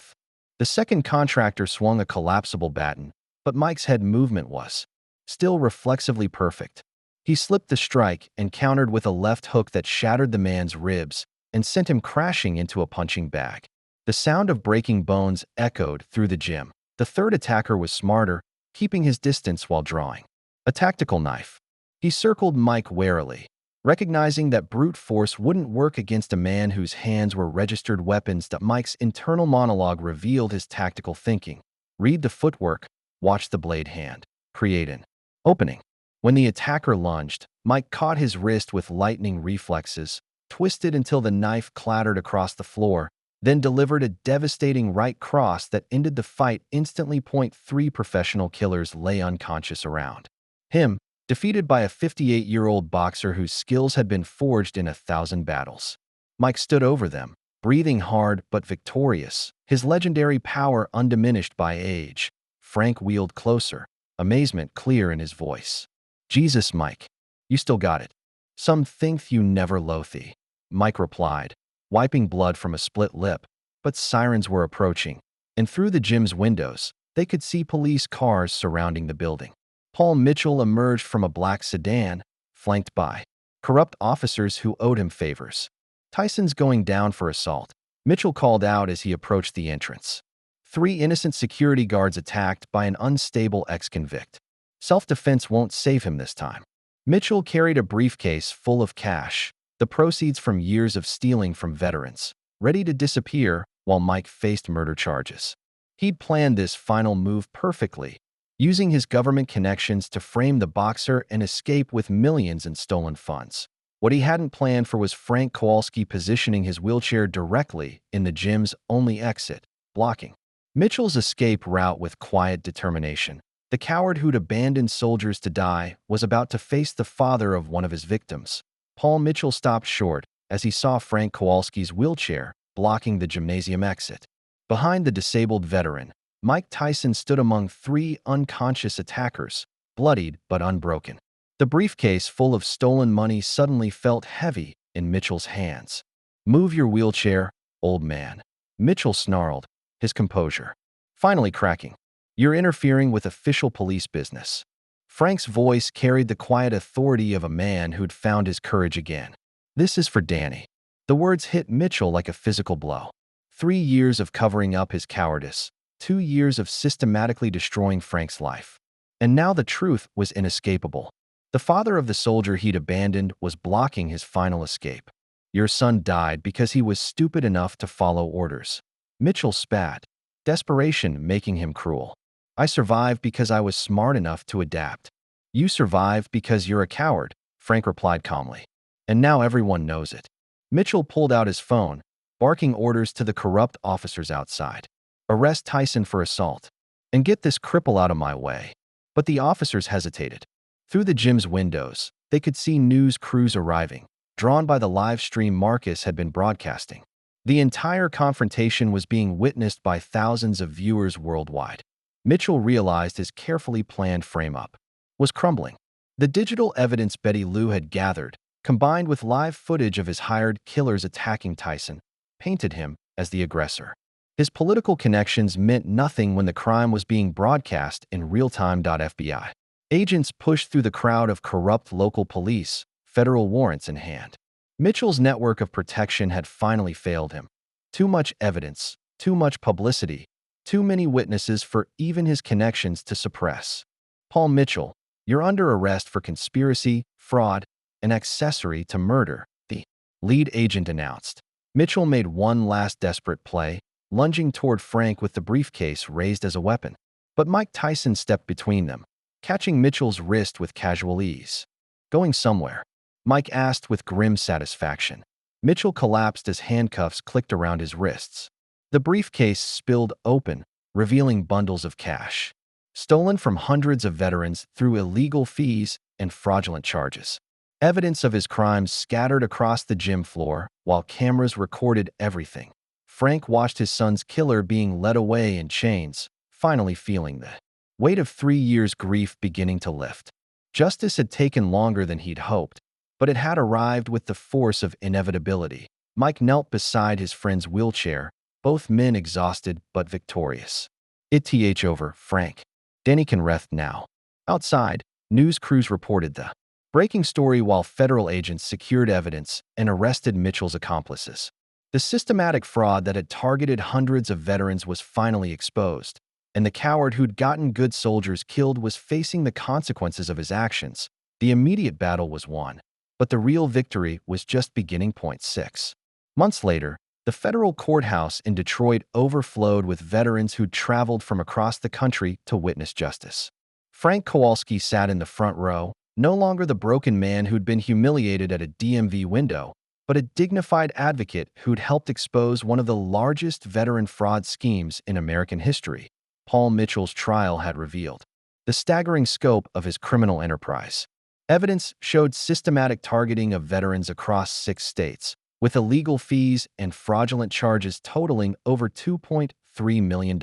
The second contractor swung a collapsible baton, but Mike's head movement was still reflexively perfect. He slipped the strike and countered with a left hook that shattered the man's ribs and sent him crashing into a punching bag. The sound of breaking bones echoed through the gym. The third attacker was smarter, keeping his distance while drawing a tactical knife. He circled Mike warily, recognizing that brute force wouldn't work against a man whose hands were registered weapons. That Mike's internal monologue revealed his tactical thinking. Read the footwork, watch the blade hand, create an opening. When the attacker lunged, Mike caught his wrist with lightning reflexes, twisted until the knife clattered across the floor, then delivered a devastating right cross that ended the fight instantly. 3 professional killers lay unconscious around him, defeated by a 58-year-old boxer whose skills had been forged in 1,000 battles. Mike stood over them, breathing hard but victorious, his legendary power undiminished by age. Frank wheeled closer, amazement clear in his voice. "Jesus, Mike, you still got it." "Some think you never loathy," Mike replied, wiping blood from a split lip. But sirens were approaching, and through the gym's windows, they could see police cars surrounding the building. Paul Mitchell emerged from a black sedan, flanked by corrupt officers who owed him favors. "Tyson's going down for assault," Mitchell called out as he approached the entrance. 3 innocent security guards attacked by an unstable ex-convict. Self-defense won't save him this time. Mitchell carried a briefcase full of cash, the proceeds from years of stealing from veterans, ready to disappear while Mike faced murder charges. He'd planned this final move perfectly, using his government connections to frame the boxer and escape with millions in stolen funds. What he hadn't planned for was Frank Kowalski positioning his wheelchair directly in the gym's only exit, blocking Mitchell's escape route with quiet determination. The coward who'd abandoned soldiers to die was about to face the father of one of his victims. Paul Mitchell stopped short as he saw Frank Kowalski's wheelchair blocking the gymnasium exit. Behind the disabled veteran, Mike Tyson stood among 3 unconscious attackers, bloodied but unbroken. The briefcase full of stolen money suddenly felt heavy in Mitchell's hands. "Move your wheelchair, old man," Mitchell snarled, his composure finally cracking. "You're interfering with official police business." Frank's voice carried the quiet authority of a man who'd found his courage again. "This is for Danny." The words hit Mitchell like a physical blow. 3 years of covering up his cowardice, 2 years of systematically destroying Frank's life. And now the truth was inescapable. The father of the soldier he'd abandoned was blocking his final escape. "Your son died because he was stupid enough to follow orders." Mitchell spat, desperation making him cruel. "I survived because I was smart enough to adapt." "You survived because you're a coward," Frank replied calmly. "And now everyone knows it." Mitchell pulled out his phone, barking orders to the corrupt officers outside. "Arrest Tyson for assault. And get this cripple out of my way." But the officers hesitated. Through the gym's windows, they could see news crews arriving, drawn by the live stream Marcus had been broadcasting. The entire confrontation was being witnessed by thousands of viewers worldwide. Mitchell realized his carefully planned frame-up was crumbling. The digital evidence Betty Lou had gathered, combined with live footage of his hired killers attacking Tyson, painted him as the aggressor. His political connections meant nothing when the crime was being broadcast in real-time. FBI agents pushed through the crowd of corrupt local police, federal warrants in hand. Mitchell's network of protection had finally failed him. Too much evidence, too much publicity, too many witnesses for even his connections to suppress. "Paul Mitchell, you're under arrest for conspiracy, fraud, and accessory to murder," the lead agent announced. Mitchell made one last desperate play, lunging toward Frank with the briefcase raised as a weapon. But Mike Tyson stepped between them, catching Mitchell's wrist with casual ease. "Going somewhere?" Mike asked with grim satisfaction. Mitchell collapsed as handcuffs clicked around his wrists. The briefcase spilled open, revealing bundles of cash, stolen from hundreds of veterans through illegal fees and fraudulent charges. Evidence of his crimes scattered across the gym floor, while cameras recorded everything. Frank watched his son's killer being led away in chains, finally feeling the weight of 3 years' grief beginning to lift. Justice had taken longer than he'd hoped, but it had arrived with the force of inevitability. Mike knelt beside his friend's wheelchair, both men exhausted but victorious. "It's over, Frank. Danny can rest now." Outside, news crews reported the breaking story while federal agents secured evidence and arrested Mitchell's accomplices. The systematic fraud that had targeted hundreds of veterans was finally exposed, and the coward who'd gotten good soldiers killed was facing the consequences of his actions. The immediate battle was won, but the real victory was just beginning. 6 months later, the federal courthouse in Detroit overflowed with veterans who'd traveled from across the country to witness justice. Frank Kowalski sat in the front row, no longer the broken man who'd been humiliated at a DMV window, but a dignified advocate who'd helped expose one of the largest veteran fraud schemes in American history. Paul Mitchell's trial had revealed the staggering scope of his criminal enterprise. Evidence showed systematic targeting of veterans across 6 states, with illegal fees and fraudulent charges totaling over $2.3 million.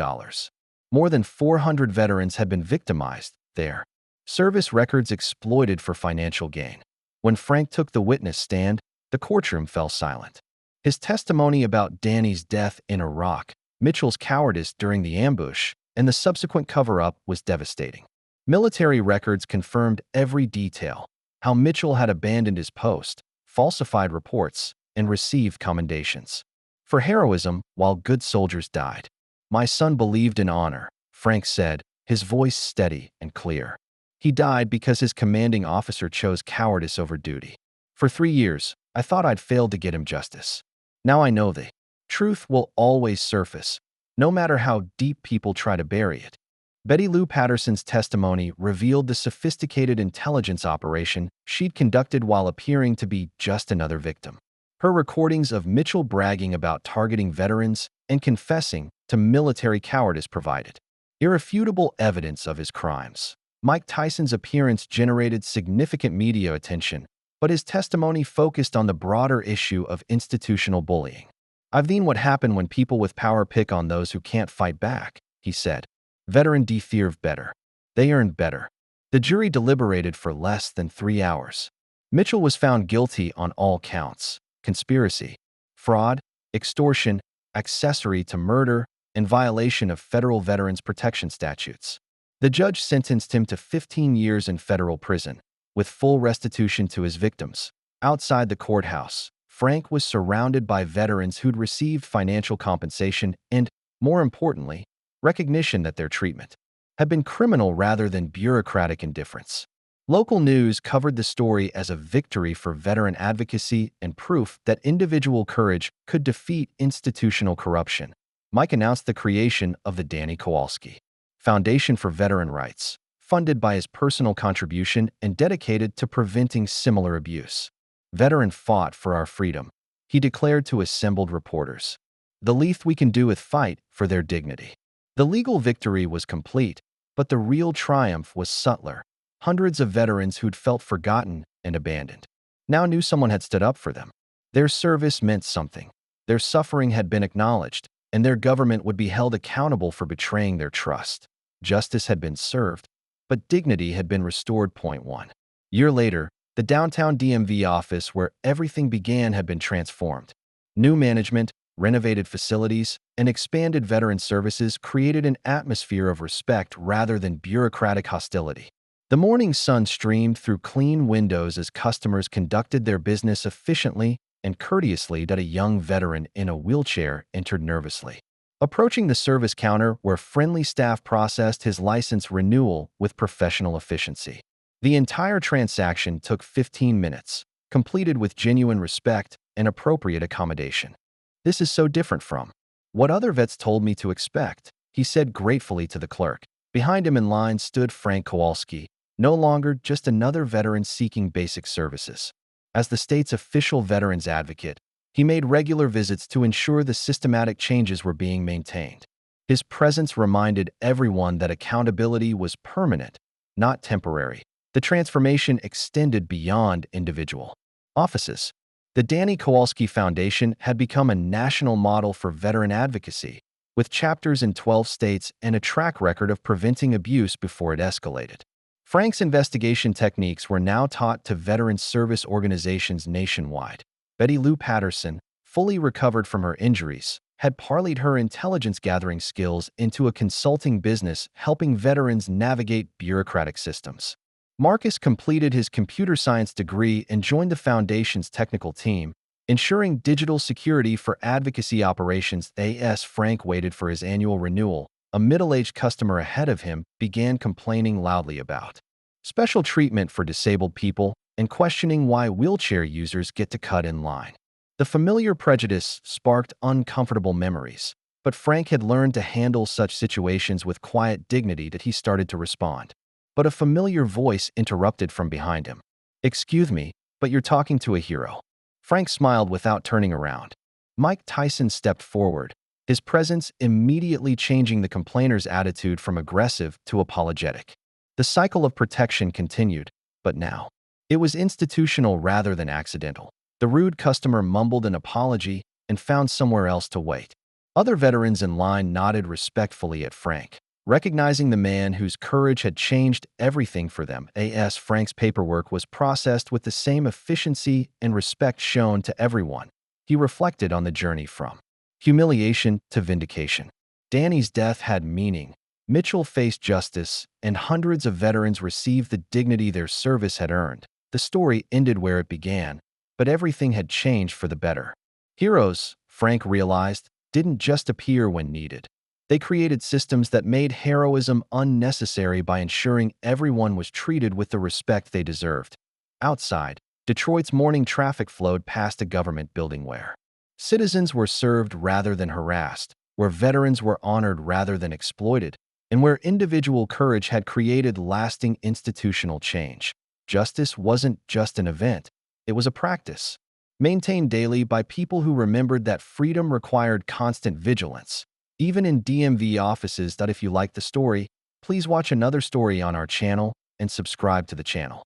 More than 400 veterans had been victimized, their service records exploited for financial gain. When Frank took the witness stand, the courtroom fell silent. His testimony about Danny's death in Iraq, Mitchell's cowardice during the ambush, and the subsequent cover-up was devastating. Military records confirmed every detail: how Mitchell had abandoned his post, falsified reports, and received commendations for heroism while good soldiers died. "My son believed in honor," Frank said, his voice steady and clear. "He died because his commanding officer chose cowardice over duty. For 3 years, I thought I'd failed to get him justice. Now I know the truth will always surface, no matter how deep people try to bury it." Betty Lou Patterson's testimony revealed the sophisticated intelligence operation she'd conducted while appearing to be just another victim. Her recordings of Mitchell bragging about targeting veterans and confessing to military cowardice provided irrefutable evidence of his crimes. Mike Tyson's appearance generated significant media attention, but his testimony focused on the broader issue of institutional bullying. "I've seen what happened when people with power pick on those who can't fight back," he said. "Veteran deserve better. They earned better." The jury deliberated for less than 3 hours. Mitchell was found guilty on all counts: conspiracy, fraud, extortion, accessory to murder, and violation of federal veterans protection statutes. The judge sentenced him to 15 years in federal prison, with full restitution to his victims. Outside the courthouse, Frank was surrounded by veterans who'd received financial compensation and, more importantly, recognition that their treatment had been criminal rather than bureaucratic indifference. Local news covered the story as a victory for veteran advocacy and proof that individual courage could defeat institutional corruption. Mike announced the creation of the Danny Kowalski Foundation for Veteran Rights, funded by his personal contribution and dedicated to preventing similar abuse. "Veteran fought for our freedom," he declared to assembled reporters. The least we can do is fight for their dignity. The legal victory was complete, but the real triumph was subtler. Hundreds of veterans who'd felt forgotten and abandoned now knew someone had stood up for them. Their service meant something. Their suffering had been acknowledged, and their government would be held accountable for betraying their trust. Justice had been served, but dignity had been restored. Point 1 year later, the downtown DMV office where everything began had been transformed. New management, renovated facilities, and expanded veteran services created an atmosphere of respect rather than bureaucratic hostility. The morning sun streamed through clean windows as customers conducted their business efficiently and courteously. A young veteran in a wheelchair entered nervously, approaching the service counter where friendly staff processed his license renewal with professional efficiency. The entire transaction took 15 minutes, completed with genuine respect and appropriate accommodation. "This is so different from what other vets told me to expect," he said gratefully to the clerk. Behind him in line stood Frank Kowalski, no longer just another veteran seeking basic services. As the state's official veterans advocate, he made regular visits to ensure the systematic changes were being maintained. His presence reminded everyone that accountability was permanent, not temporary. The transformation extended beyond individual offices. The Danny Kowalski Foundation had become a national model for veteran advocacy, with chapters in 12 states and a track record of preventing abuse before it escalated. Frank's investigation techniques were now taught to veteran service organizations nationwide. Betty Lou Patterson, fully recovered from her injuries, had parlayed her intelligence-gathering skills into a consulting business helping veterans navigate bureaucratic systems. Marcus completed his computer science degree and joined the Foundation's technical team, ensuring digital security for advocacy operations. As Frank waited for his annual renewal, a middle-aged customer ahead of him began complaining loudly about special treatment for disabled people and questioning why wheelchair users get to cut in line. The familiar prejudice sparked uncomfortable memories, but Frank had learned to handle such situations with quiet dignity that he started to respond. But a familiar voice interrupted from behind him. "Excuse me, but you're talking to a hero." Frank smiled without turning around. Mike Tyson stepped forward, his presence immediately changing the complainer's attitude from aggressive to apologetic. The cycle of protection continued, but now it was institutional rather than accidental. The rude customer mumbled an apology and found somewhere else to wait. Other veterans in line nodded respectfully at Frank, recognizing the man whose courage had changed everything for them. As Frank's paperwork was processed with the same efficiency and respect shown to everyone, he reflected on the journey from humiliation to vindication. Danny's death had meaning. Mitchell faced justice, and hundreds of veterans received the dignity their service had earned. The story ended where it began, but everything had changed for the better. Heroes, Frank realized, didn't just appear when needed. They created systems that made heroism unnecessary by ensuring everyone was treated with the respect they deserved. Outside, Detroit's morning traffic flowed past a government building where citizens were served rather than harassed, where veterans were honored rather than exploited, and where individual courage had created lasting institutional change. Justice wasn't just an event, it was a practice, maintained daily by people who remembered that freedom required constant vigilance, even in DMV offices. If you like the story, please watch another story on our channel and subscribe to the channel.